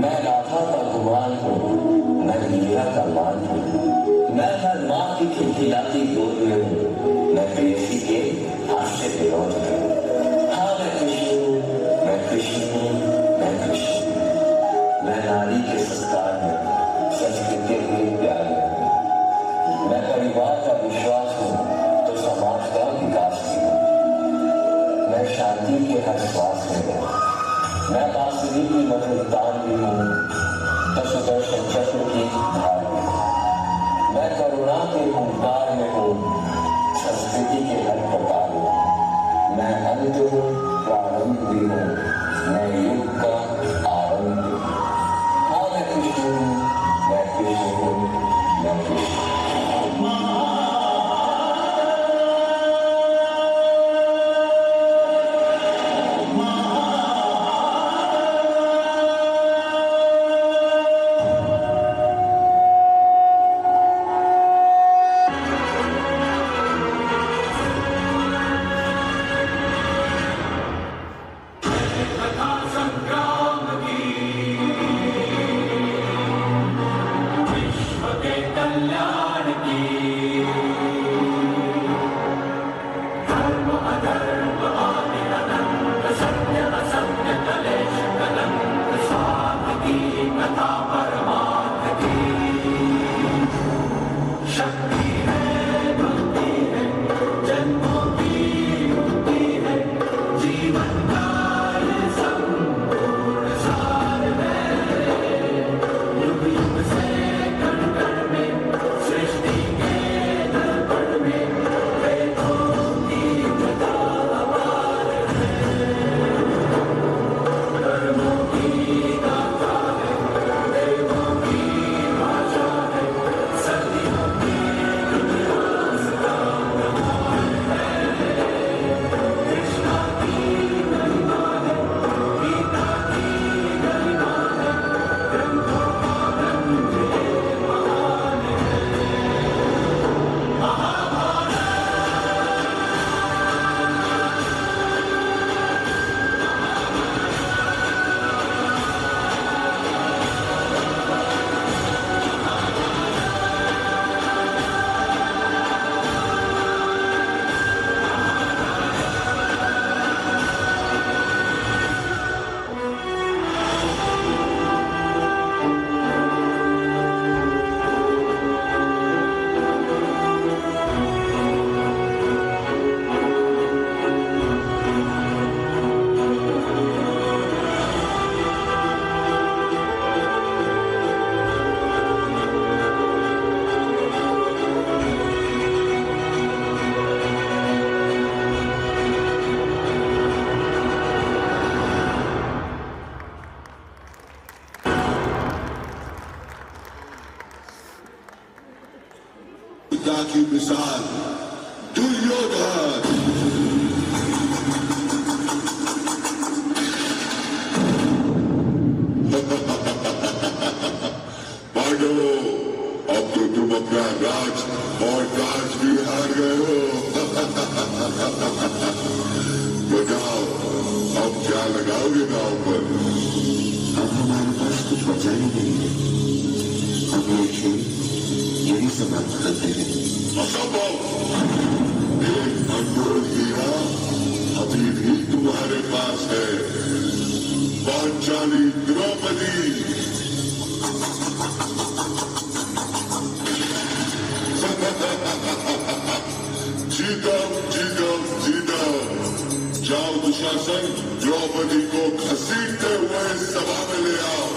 मैं राधा का गुमान हूँ, मैं मीरा का मान हूँ, मैं हर माँ की खिलखिलाती गोद में हूँ, मैं प्रेयसी के हास्य विरोध में हूँ। हाँ मैं कृष्ण हूँ, मैं कृष्ण हूँ, मैं कृष्ण हूँ। मैं नारी के संस्कार में, संस्कृति हुए प्यार में हूँ। मैं परिवार का विश्वास हूँ, तो समाज का विकास भी हूँ। मैं शांति के हर श्वास में हूँ। मैं बांसुरी की मधुर तान भी हूँ, तो सुदर्शन चक्र की धार भी हूँ। मैं करुणा के हुंकार में हूँ, संस्कृति के हर प्रकार में। मैं अंत हूँ, प्रारंभ भी हूँ, मैं युग का आरंभ भी हूँ। हाँ मैं कृष्ण हूँ, मैं कृष्ण हूँ, मैं कृष्ण हूँ। की मिसाल दुर्योधन। पांडवों, अब तो तुम अपना राज और काज भी हार गए हो। बताओ अब क्या लगाओगे? के नाम पर। अब हमारे पास कुछ बचा ही नहीं है। हम ये खेल यही समाप्त करते हैं। असंभव। एक अनमोल हीरा अभी भी तुम्हारे पास है, पांचाली द्रौपदी। जीता। जाओ दुशासन, द्रौपदी को घसीटते हुए सभा में ले आओ।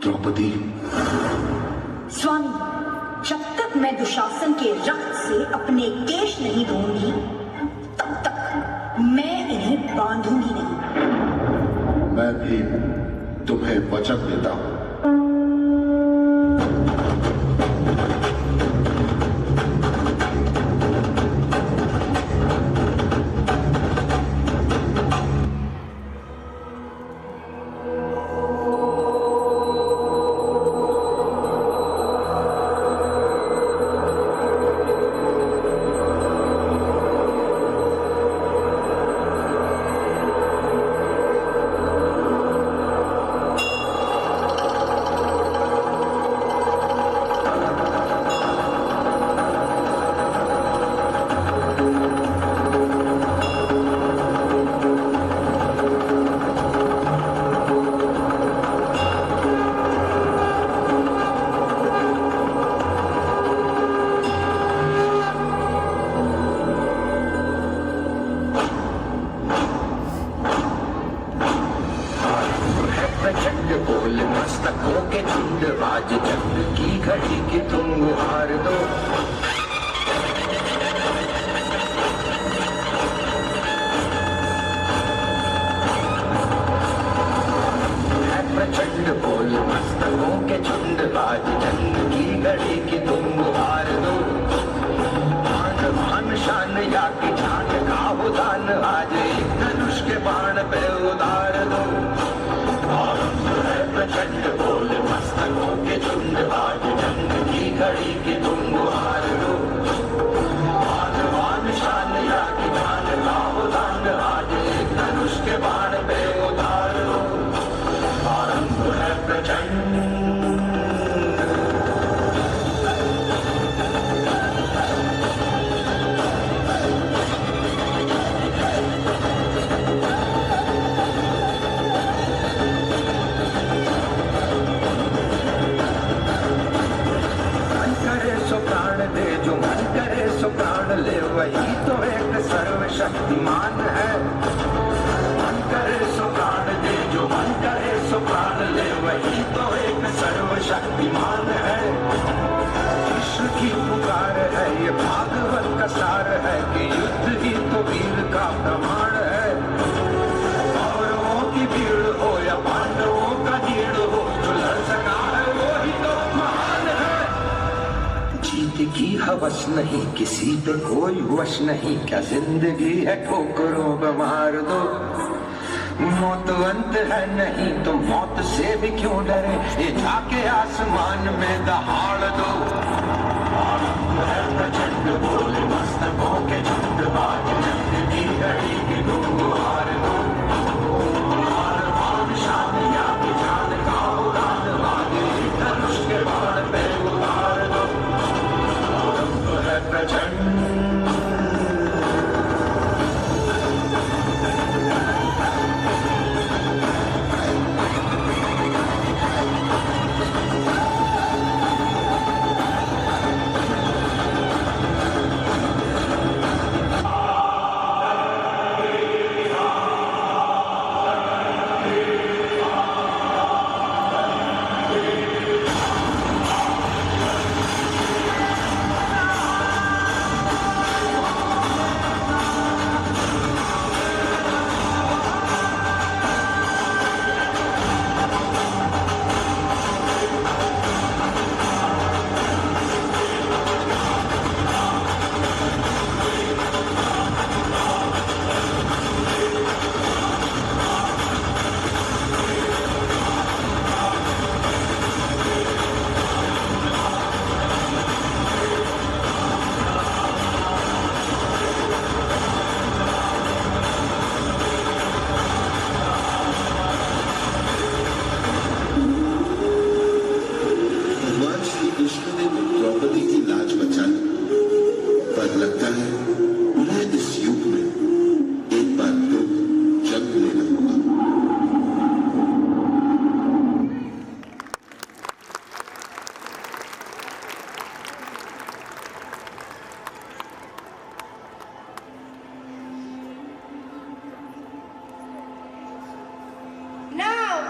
द्रौपदी, स्वामी, जब तक मैं दुशासन के रक्त से अपने केश नहीं धोऊंगी, तब तक मैं इन्हें बांधूंगी नहीं। मैं भी तुम्हें वचन देता हूं। मस्ती की हवस नहीं, किसी पे कोई वश नहीं, क्या जिंदगी है ठोकरों पे मार दो। मौत अंत है नहीं तो मौत से भी क्यों डरे, ये जाके आसमान में दहाड़ दो। प्रचंड बोले मस्तकों के झुंड, बाज जंग की घड़ी की गुहार दो। शाम या की जान का उड़ान वागे, धनुष के बाण पे उतार दो। है प्रचंड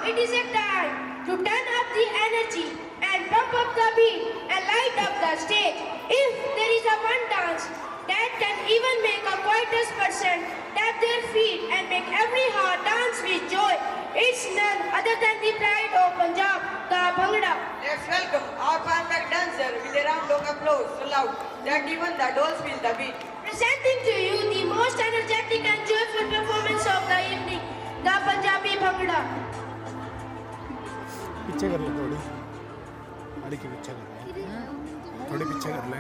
It is a time to turn up the energy and pump up the beat and light up the stage. If there is a one dance that can even make a quietest person tap their feet and make every heart dance with joy, it's none other than the pride of Punjab, the Bhangra. Let's welcome our perfect dancer with a round of applause so loud that even the dolls feel the beat. Presenting to you the most energetic and joyful performance of the evening, the Punjabi Bhangra. पीछे कर ले थोड़ी, गाड़ी के पीछे कर ले, थोड़ी पीछे कर ले।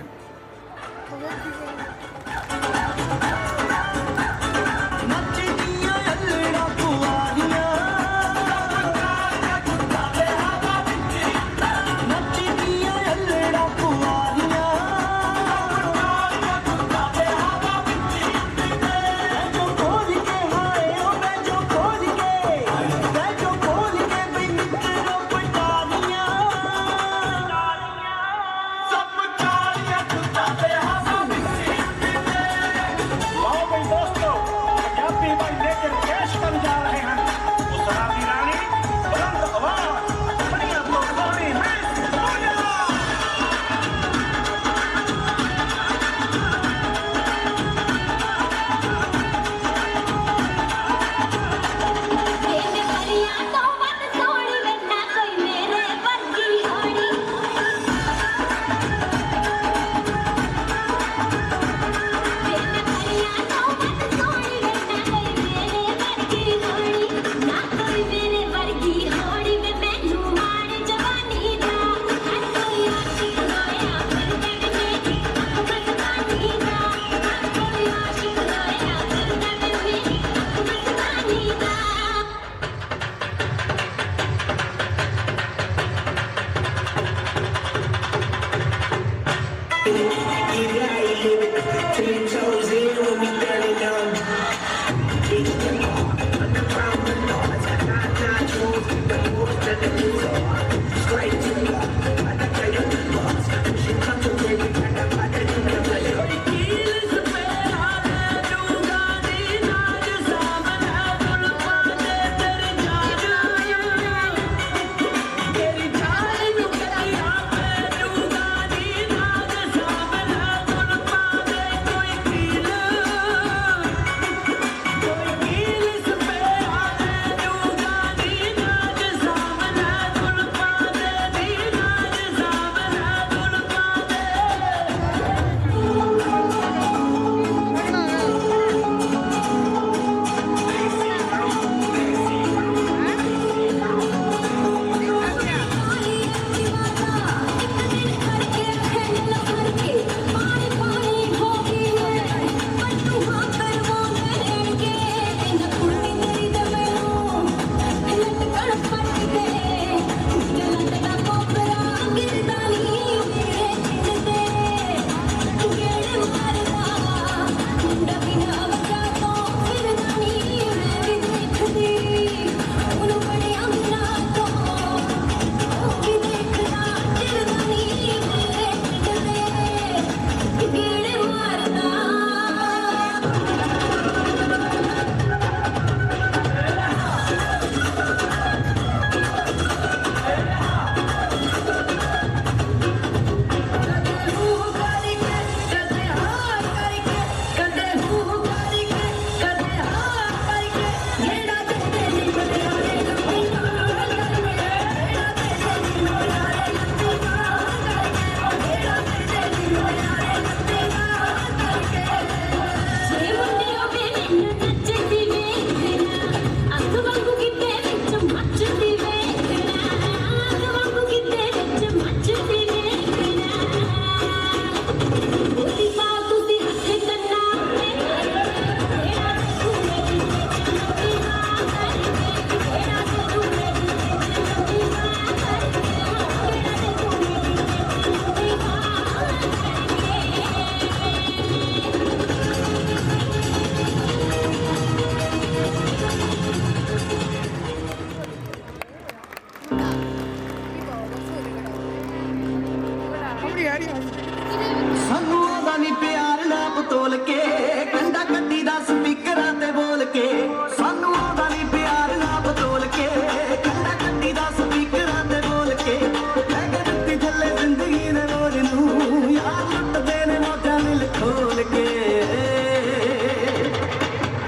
ਸਾਨੂੰ ਆਉਂਦਾ ਨੀ ਪਿਆਰ ਨਾ ਬਤੋਲ ਕੇ ਕੰਡਾ ਕੱਢੀ ਦਾ ਸਪੀਕਰਾਂ ਤੇ ਬੋਲ ਕੇ ਸਾਨੂੰ ਆਉਂਦਾ ਨੀ ਪਿਆਰ ਨਾ ਬਤੋਲ ਕੇ ਕੰਡਾ ਕੱਢੀ ਦਾ ਸਪੀਕਰਾਂ ਤੇ ਬੋਲ ਕੇ ਲੈ ਕੇ ਦਿੱਤੀ ਥੱਲੇ ਜ਼ਿੰਦਗੀ ਨੇ ਮੋਜ ਨੂੰ ਯਾਰ ਲੁੱਟਦੇ ਨੇ ਮੋਜਾਂ ਦਿਲ ਖੋਲ ਕੇ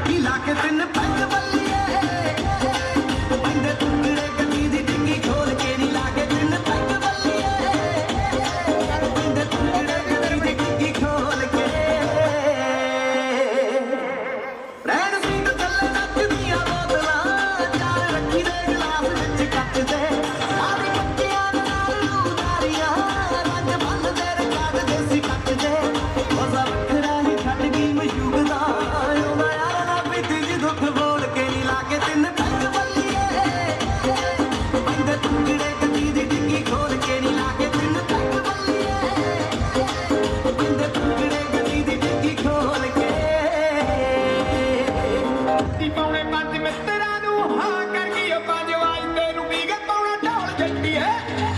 ਕੀ ਲਾ ਕੇ ਤਿੰਨ ਪੈਗ ਬੱਲੀਏ ਪੈਂਦੇ ਟੁਕੜੇ ਗੱਡੀ ਦੀ ਡਿੱਗੀ ਖੋਲ ਕੇ ਨੀ ਲਾ ਕੇ ਤਿੰਨ ਪੈਗ ਬੱਲੀਏ ਪੈਂਦੇ ਟੁਕੜੇ ਗੱਡੀ ਦੀ ਡਿੱਗੀ ਖੋਲ ਕੇ ਰਹਿਣ ਸੀਟ ਥੱਲੇ ਨੱਚਦੀਆਂ ਬੋਤਲਾਂ ਚਾਰ ਰੱਖੀ ਦੇ ਗਲਾਸ ਵਿੱਚ ਕੱਚ ਦੇ ਆਦੀ ਕੱਚੀਆਂ ਨਾਲ ਲੂਦਾਰੀਆਂ ਰੰਗ ਬੰਨਦੇ ਰਕਾਟ ਦੇਸੀ ਕੱਚ ਦੇ ਮਜ਼ਾ ਵੱਖਰਾ ਹੀ ਛੱਡ ਗਈ ਮਸ਼ੂਕ ਦਾ ਆਉਂਦਾ ਯਾਰ ਨਾ ਪੀਤੀ ਜੀ ਦੁੱਖ ਬੋਲ ਕੇ ਨੀ ਲਾ ਕੇ ਤਿੰਨ ਪੈਗ ਬੱਲੀਏ ਪੈਂਦੇ ਟੁਕੜੇ ਗੱਡੀ ਦੀ ਡਿੱਗੀ ਖੋਲ ਕੇ ਨੀ ਲਾ ਕੇ ਤਿੰਨ ਪੈਗ ਬੱਲੀਏ ਪੈਂਦੇ ਟੁਕੜੇ ਗੱਡੀ ਦੀ ਡਿੱਗੀ ਖੋਲ ਕੇ ਨੀ ਪੌਣੇ 5 ਮਿੱਤਰਾਂ ਨੂੰ ਹਾਂ ਕਰ ਗਈ ਉਹ 5 ਵਜੇ ਤੈਨੂੰ ਵੀ ਗੇ ਪੌਣਾ ਢੋਲ ਜੱਟੀ ਹੈ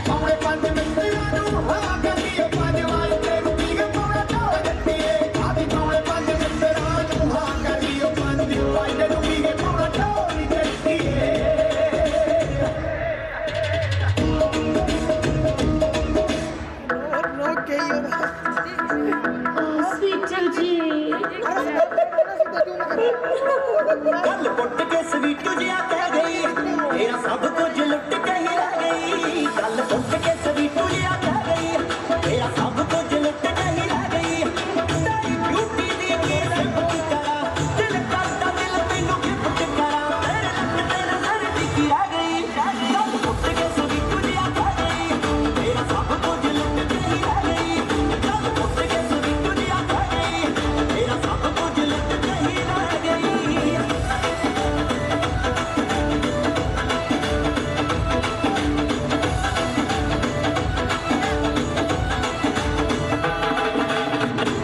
ਪੌਣੇ 5 ਮਿੱਤਰਾਂ ਨੂੰ ਹਾਂ ਕਰ ਗਈ ਉਹ 5 ਵਜੇ ਤੈਨੂੰ ਵੀ ਗੇ ਪੌਣਾ ਢੋਲ ਜੱਟੀ ਹੈ ਆਦੀ ਪੌਣੇ 5 ਮਿੱਤਰਾਂ ਨੂੰ ਹਾਂ ਕਰ ਗਈ ਉਹ 5 ਵਜੇ ਤੈਨੂੰ ਵੀ ਗੇ ਪੌਣਾ ਢੋਲ ਜੱਟੀ ਹੈ हॉस्पिटल जी ਗੱਲ ਪੁੱਟ ਕੇ ਸਵੀਟੂ ਜਿਹਾ ਕਹਿ ਗਈ ਤੇਰਾ ਸਭ ਕੁਝ ਲੁੱਟ ਕੇ ਹੀ ਰਹਿ ਗਈ ਗੱਲ ਪੁੱਟ ਕੇ ਸਵੀਟੂ ਜਿਹਾ ਕਹਿ ਗਈ ਤੇਰਾ ਸਭ ਕੁਝ ਲੁੱਟ ਕੇ ਹੀ ਰਹਿ ਗਈ ਤੇਰੀ ਬਿਊਟੀ ਦੀ ਕੇਸ ਕੀ ਕਰਾਂ ਦਿਲ ਕਰਦਾ ਦਿਲ ਤੈਨੂੰ ਗਿਫਟ ਕਰਾਂ ਤੇਰੇ ਲੱਕ ਤੇ ਨਜ਼ਰ ਟਿਕੀ ਰਹਿ ਗਈ ਗੱਲ ਪੁੱਟ ਕੇ ਸਵੀਟੂ ਜਿਹਾ ਕਹਿ ਗਈ ਤੇਰਾ ਸਭ ਕੁਝ ਲੁੱਟ ਕੇ ਹੀ ਰਹਿ ਗਈ ਗੱਲ ਪੁੱਟ ਕੇ ਸਵੀਟੂ ਜਿਹਾ ਕਹਿ ਗਈ ਤੇਰਾ ਸਭ ਕੁਝ ਲੁੱਟ ਕੇ ਹੀ ਰਹਿ ਗਈ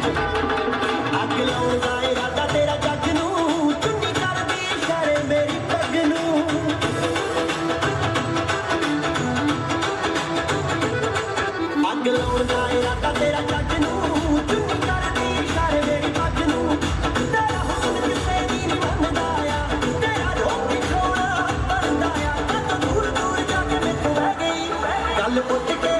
ਅੱਗ ਲਾਉਣ ਦਾ ਇਰਾਦਾ ਤੇਰਾ ਜੱਗ ਨੂੰ ਚੁੰਨੀ ਕਰਦੀ ਇਸ਼ਾਰੇ ਮੇਰੀ ਪੱਗ ਨੂੰ ਅੱਗ ਲਾਉਣ ਦਾ ਇਰਾਦਾ ਤੇਰਾ ਜੱਗ ਨੂੰ ਚੁੰਨੀ ਕਰਦੀ ਇਸ਼ਾਰੇ ਮੇਰੀ ਪੱਗ ਨੂੰ ਤੇਰਾ ਹੁਸਨ ਕਿਸੇ ਦੀ ਨੀ ਮੰਨਦਾ ਆ ਤੇਰਾ ਰੂਪ ਦਿਖਾਉਣਾ ਬਣਦਾ ਆ ਕਦੋਂ ਦੂਰ ਦੂਰ ਜਾ ਕੇ ਮੈਥੋਂ ਰਹਿ ਗਈ ਗੱਲ ਪੁੱਟ ਕੇ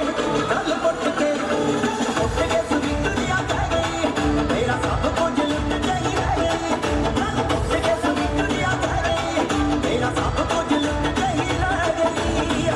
ਸਵੀਟੂ ਜਿਹਾ ਕਹਿ ਗਈ ਤੇਰਾ ਸਭ ਕੁਝ ਲੁੱਟ ਕੇ ਹੀ ਰਹਿ ਗਈ ਗੱਲ ਪੁੱਟ ਕੇ ਸਵੀਟੂ ਜਿਹਾ ਕਹਿ ਗਈ ਤੇਰਾ ਸਭ ਕੁਝ ਲੁੱਟ ਕੇ ਹੀ ਰਹਿ ਗਈ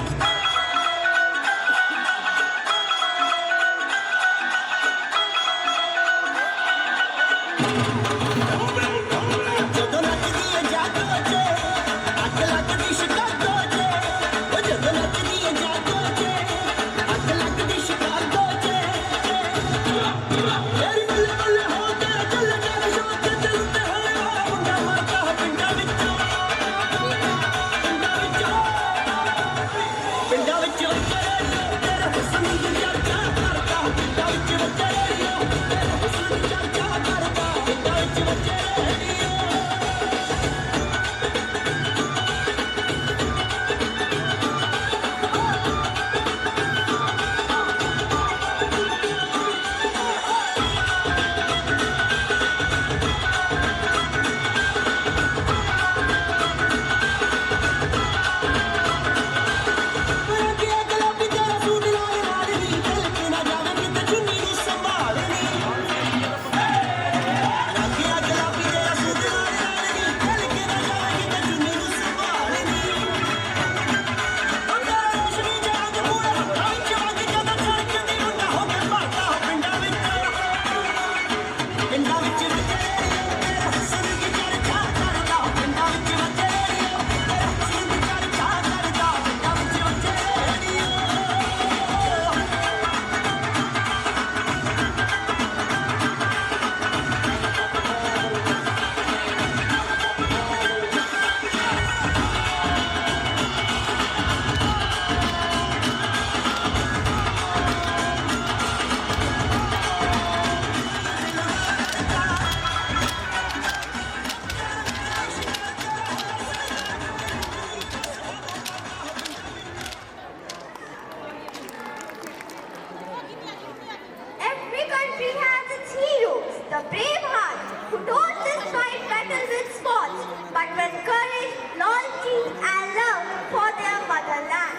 country has its heroes, the brave hearts, who don't just fight battle with swords, but with courage, loyalty and love for their motherland.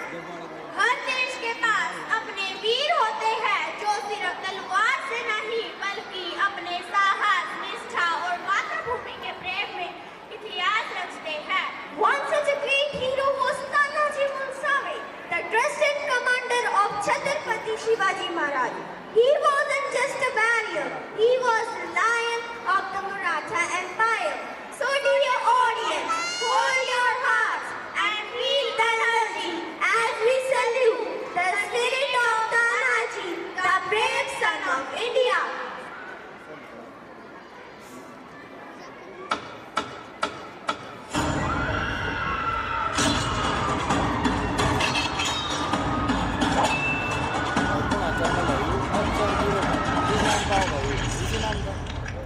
हर देश के पास अपने वीर होते हैं जो सिर्फ तलवार से नहीं बल्कि अपने साहस, निष्ठा और मातृभूमि के प्रेम में इतिहास रचते हैं. One such a great hero was Tanaji Mulsame, the trusted commander of Chhatrapati Shivaji Maharaj. He wasn't just a warrior; he was the lion of the Maratha Empire. So, dear audience, hold your hearts and feel the energy as we salute the spirit of Tanaji, the brave son of India.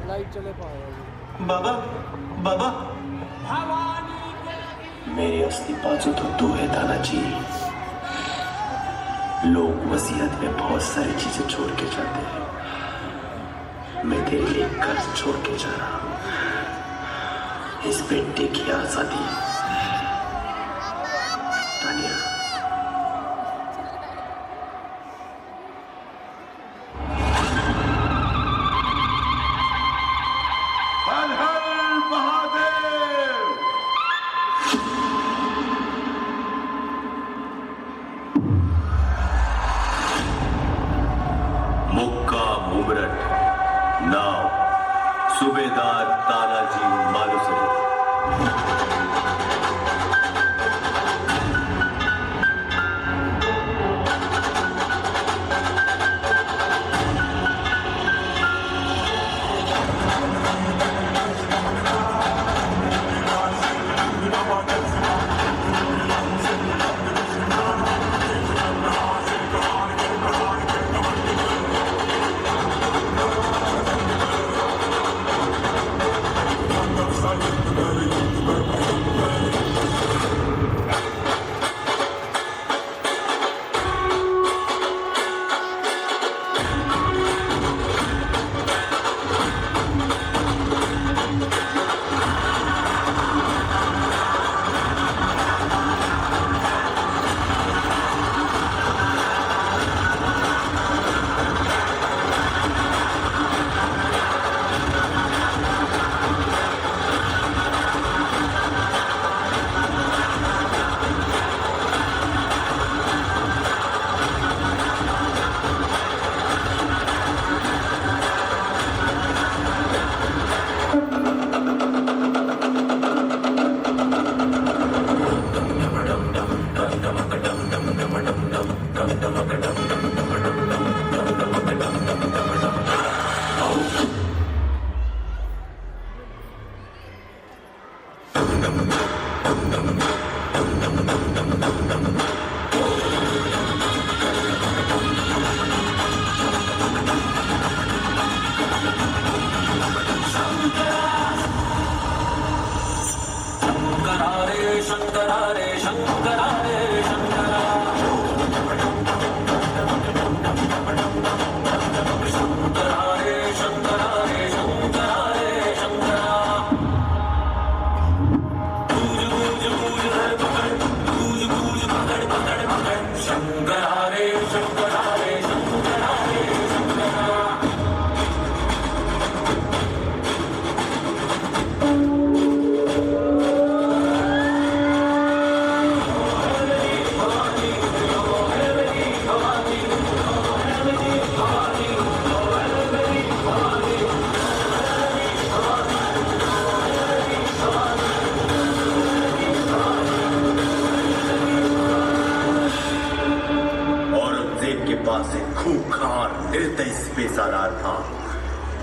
Light चले पाएगा बाबा बाबा मेरे असली बाजू तो तू है तानाजी. लोग वसीयत में बहुत सारी चीजें छोड़ के जाते हैं. मैं तेरे लिए कर्ज छोड़ के जा रहा हूं. इस बेटे की आजादी. तानिया सूबेदार तानाजी मालुसरे.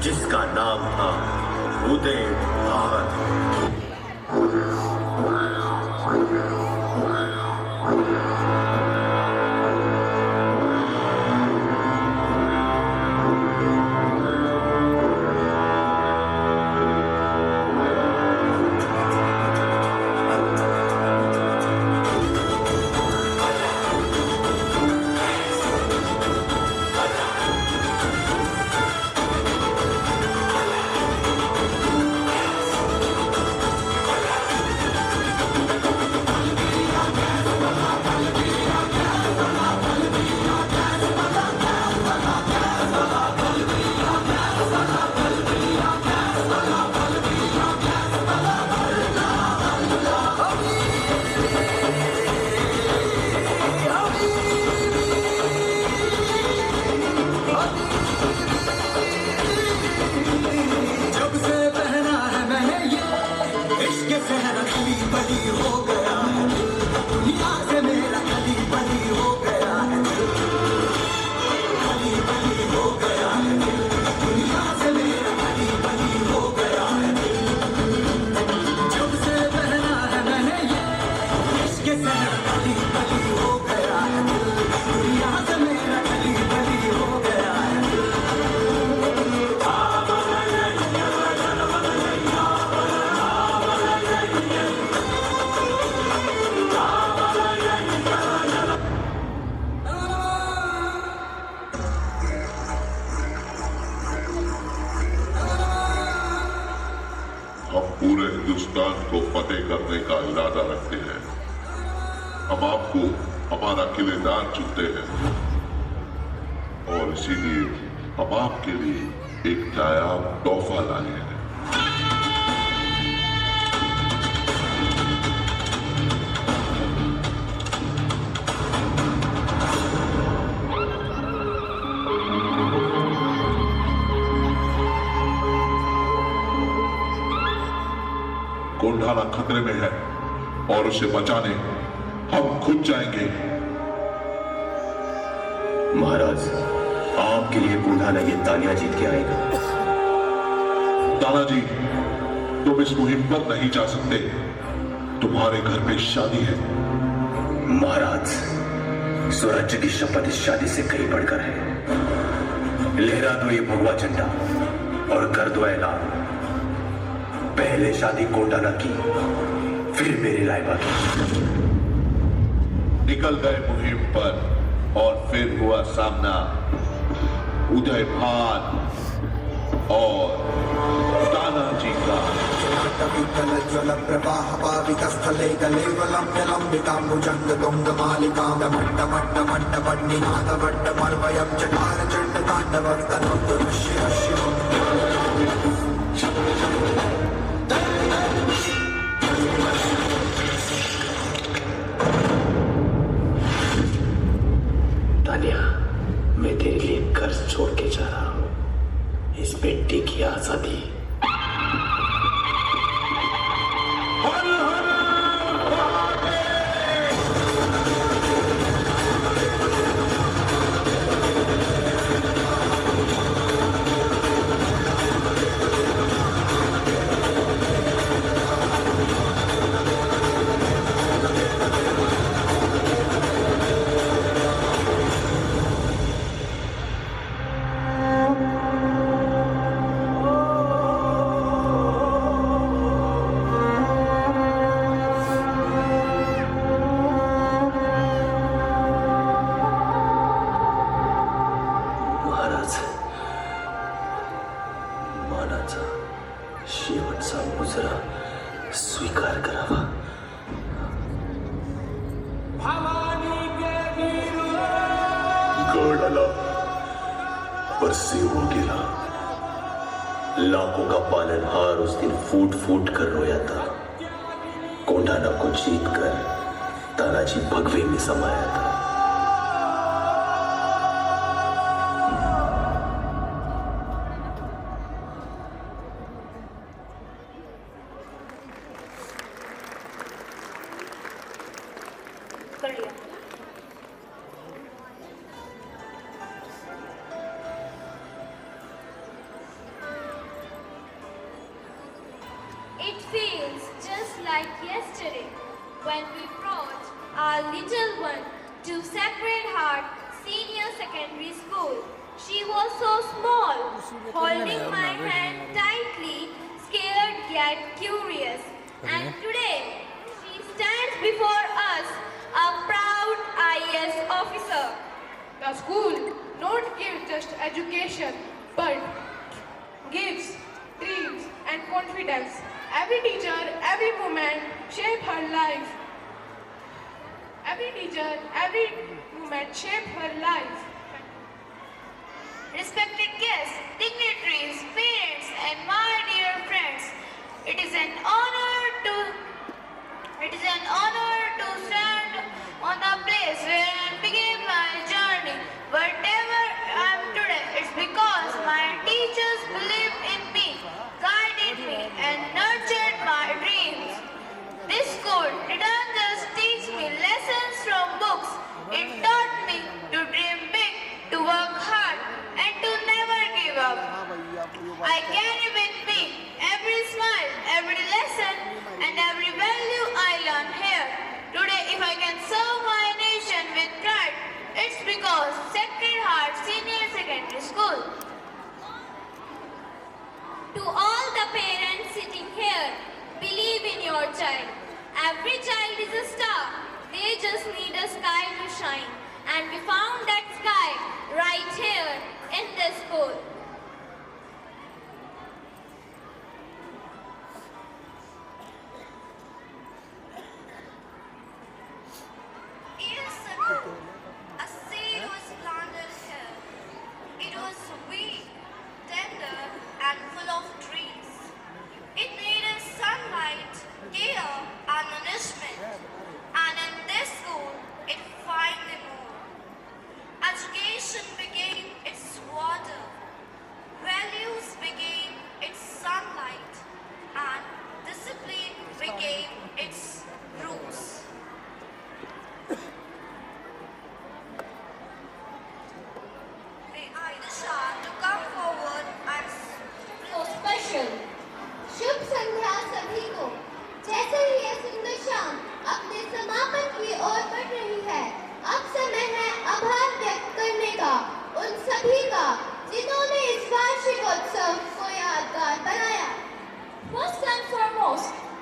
जिसका नाम था उदय भारत. पूरे हिंदुस्तान को फतेह करने का इरादा रखते हैं। हम आपको हमारा किलेदार चुनते हैं और इसीलिए हम आपके लिए एक नायाब तोहफा लाए हैं। कोंढाना खतरे में है और उसे बचाने हम खुद जाएंगे। महाराज, आपके लिए कोंढाना ये तालियां जीत के आएगा। तानाजी, तुम इस मुहिम पर नहीं जा सकते। तुम्हारे घर में शादी है। महाराज, स्वराज्य की शपथ इस शादी से कहीं बढ़कर है। लहरा दो ये भगवा झंडा और कर दो ऐलान। पहले शादी कोंढाना की, फिर मेरे रायबा की। निकल गए मुहिम पर और फिर हुआ सामना उदय भान और तानाजी का। ज्वल प्रवाह पावित स्थले गले वलंबिताम्बुजंग दुंग मालिका मट्ट मट्ट मट्ट पन्निनाद वट्ट मर्वयं चकार चंड तांडव तनुर्दृश्य तानिया, मैं तेरे लिए कर्ज छोड़ के जा रहा हूं, इस बेटे की आजादी। शेवटचा मुजरा स्वीकार करावा। गढ़ आला पर सिंह हो गिरा। लाखों का पालनहार उस दिन फूट फूट कर रोया था। कोंढाना को जीत कर तानाजी भगवे में समाया था। It feels just like yesterday when we brought our little one to Sacred Heart Senior Secondary School. She was so small, holding my hand tightly, scared yet curious. And today, she stands before us, a proud IAS officer. The school not give just education, but gives dreams and confidence. Every teacher, every moment shape her life. Every teacher, every moment shape her life. Respected guests, dignitaries, parents, and my dear friends, it is an honor to stand on the place where I began my journey. Whatever I am today, it's because my teachers believed in me, guided me, and nurtured my dreams. This school didn't just teach me lessons from books. It taught me to dream big, to work hard, and to never give up. I carry with me every smile, every lesson, and every value I learn here. Today, if I can serve my nation with pride, it's because Sacred Heart Senior Secondary School. To all the parents sitting here, believe in your child. Every child is a star. They just need a sky to shine. And we found that sky right here in this school.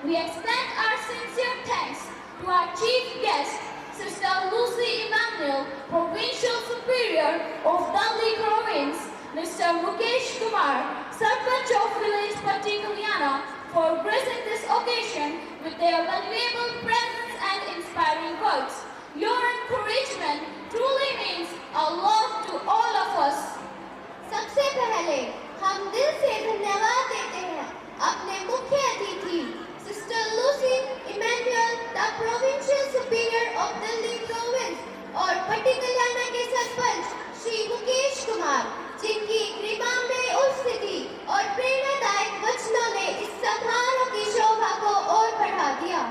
we extend our sincere thanks to our chief guest, Sister Lucy Emmanuel, Provincial Superior of Delhi Province, Mr. Mukesh Kumar, Sarpanch of Village Patikalyana, for gracing this occasion with their valuable presence and inspiring words. Your encouragement truly means a lot to all of us. सबसे पहले हम दिल से धन्यवाद देते हैं अपने मुख्य अतिथि sister Lucy Emmanuel, the provincial superior of Delhi province और पट्टिकल्याना के सरपंच श्री मुकेश कुमार, जिनकी कृपामय उपस्थिति और प्रेरणादायक वचनों ने इस समारोह की शोभा को और बढ़ा दिया।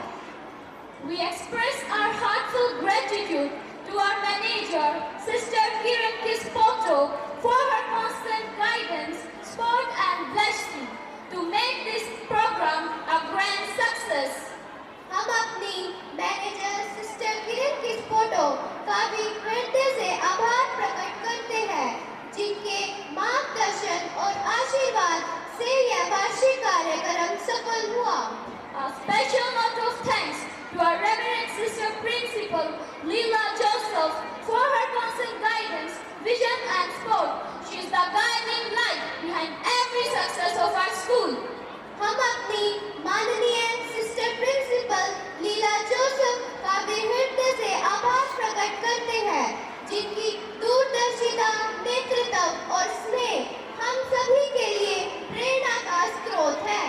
We express our heartfelt gratitude to our manager, Sister Kiran Kispoto, for her constant guidance, support and blessing to make this program a grand success. हम अपनी मैनेजर सिस्टर किरण किस्पोटो का भी हृदय से आभार प्रकट करते हैं, जिनके मार्गदर्शन और आशीर्वाद से यह वार्षिक कार्यक्रम सफल हुआ। A special note of thanks to our Reverend Sister Principal Leela Joseph for her constant guidance, vision and support. She is the guiding light behind every success of our school. हम अपनी माननीय सिस्टर प्रिंसिपल लीला Joseph का भी हृदय से आभार प्रकट करते हैं, जिनकी दूरदर्शिता, नेतृत्व और स्नेह हम सभी के लिए प्रेरणा का स्रोत है।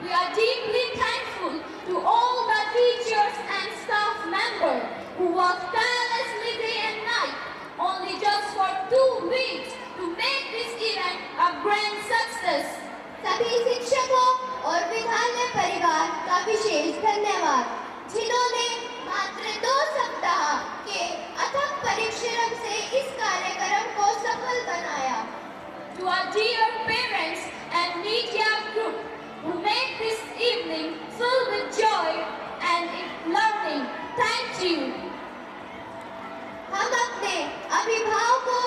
We are deeply thankful to all the teachers and staff members who work tirelessly day and night, only just for 2 weeks, to make this event a grand success. सभी शिक्षकों और विद्यालय परिवार का विशेष धन्यवाद, जिन्होंने मात्र 2 सप्ताह के अथक परिश्रम से इस कार्यक्रम को सफल बनाया। To our dear parents and media group who make this evening filled with joy and learning, thank you. हम अपने अभिभावकों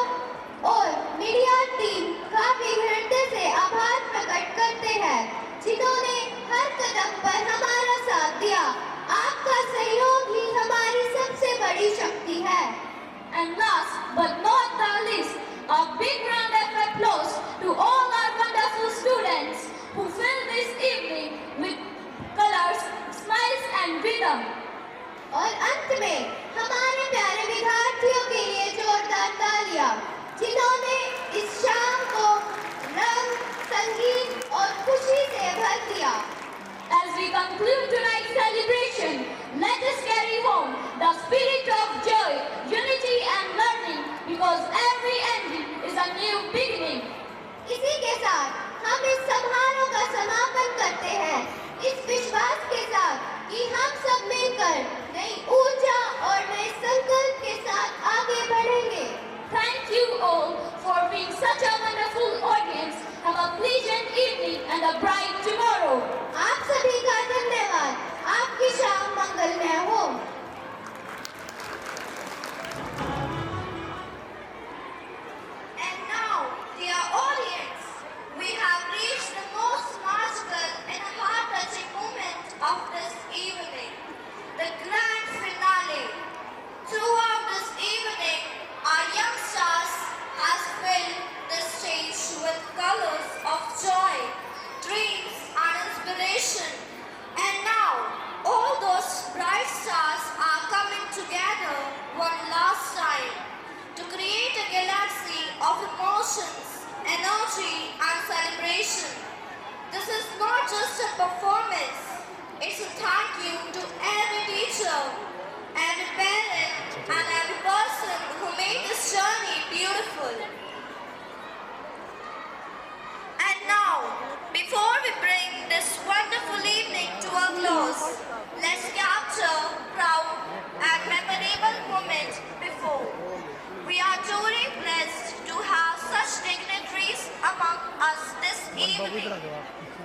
और मीडिया टीम का भी हृदय से आभार प्रकट करते हैं, जिन्होंने हर कदम पर हमारा साथ दिया। आपका सहयोग ही हमारी सबसे बड़ी शक्ति है। And last but not the least, a big round of applause to all our wonderful students who fill this evening with colors, smiles and rhythm. और अंत में हमारे प्यारे विद्यार्थियों के लिए जोरदार तालियां, जिन्होंने इस शाम को रंग, संगीत और खुशी से भर दिया। As we conclude tonight's celebration, let us carry home the spirit of joy, unity and learning, because every ending is a new beginning. इसी के साथ हम इस समारोह का समापन करते हैं, इस विश्वास के साथ कि हम सब मिलकर नई ऊर्जा और नए संकल्प के साथ आगे बढ़ेंगे। Thank you all for being such a wonderful audience. Have a pleasant evening and a bright tomorrow. आप सभी का धन्यवाद। आपकी शाम मंगलमय हो। And now, dear audience, we have reached the most magical and heart-touching moment of this evening, the grand finale. Throughout this evening, our young stars has filled the stage with colors of joy, dreams and inspiration. And now, all those bright stars are coming together one last time to create a galaxy of emotions, energy and celebration. This is not just a performance, it's a thank you to every teacher, every parent and every person who made this journey beautiful. And now, before we bring this wonderful evening to a close, let's capture proud and memorable moment before. We are truly blessed to have such dignitaries among us this evening.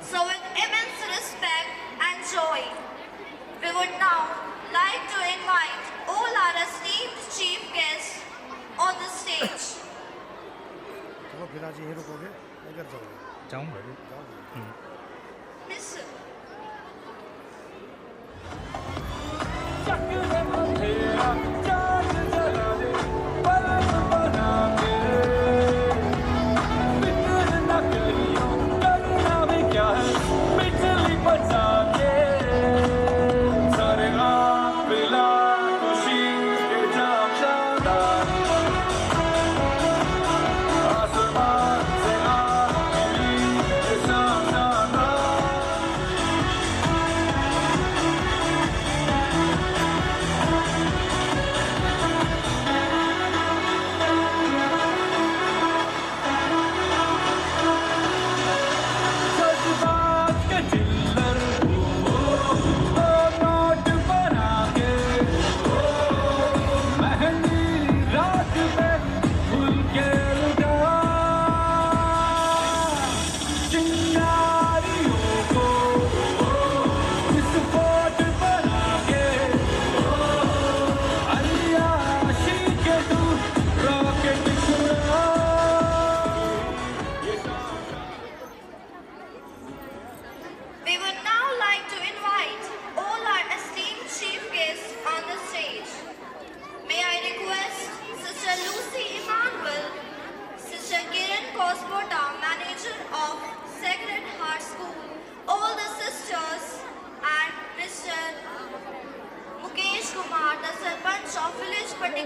So with immense respect and joy, we would now like to invite all our esteemed chief guests on the stage. चलो फिर आज यहीं रुकोगे, इधर जाओगे। जाऊँ Miss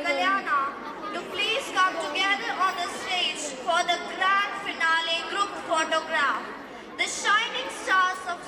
Kalyana to please come together on the stage for the grand finale group photograph. The shining stars of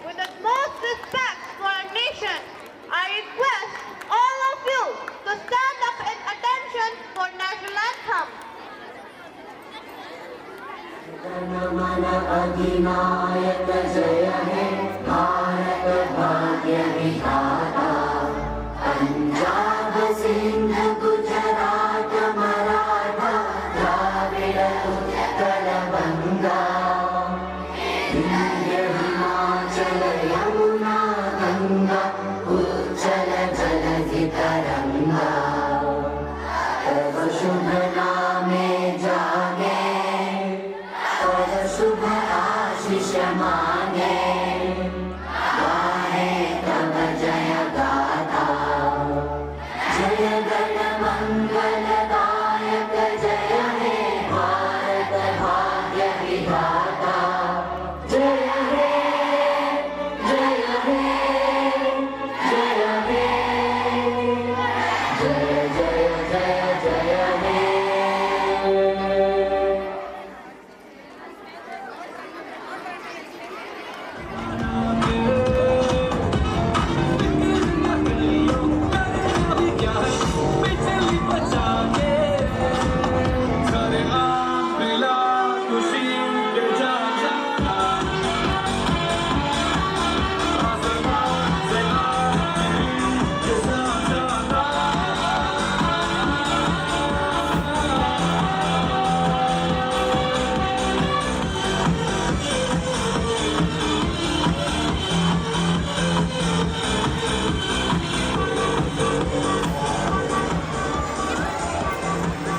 With the most respect for our nation, I request all of you to stand up in attention for national anthem. मन अधिनायक जय हे भारत भाग्य विधाता पंजाब सिंध गुजरात मराठा द्राविड़ उत्कल बंगा विंध्य हिमाचल यमुना गंगा उज्जल जलधि तरंगा तव शुभ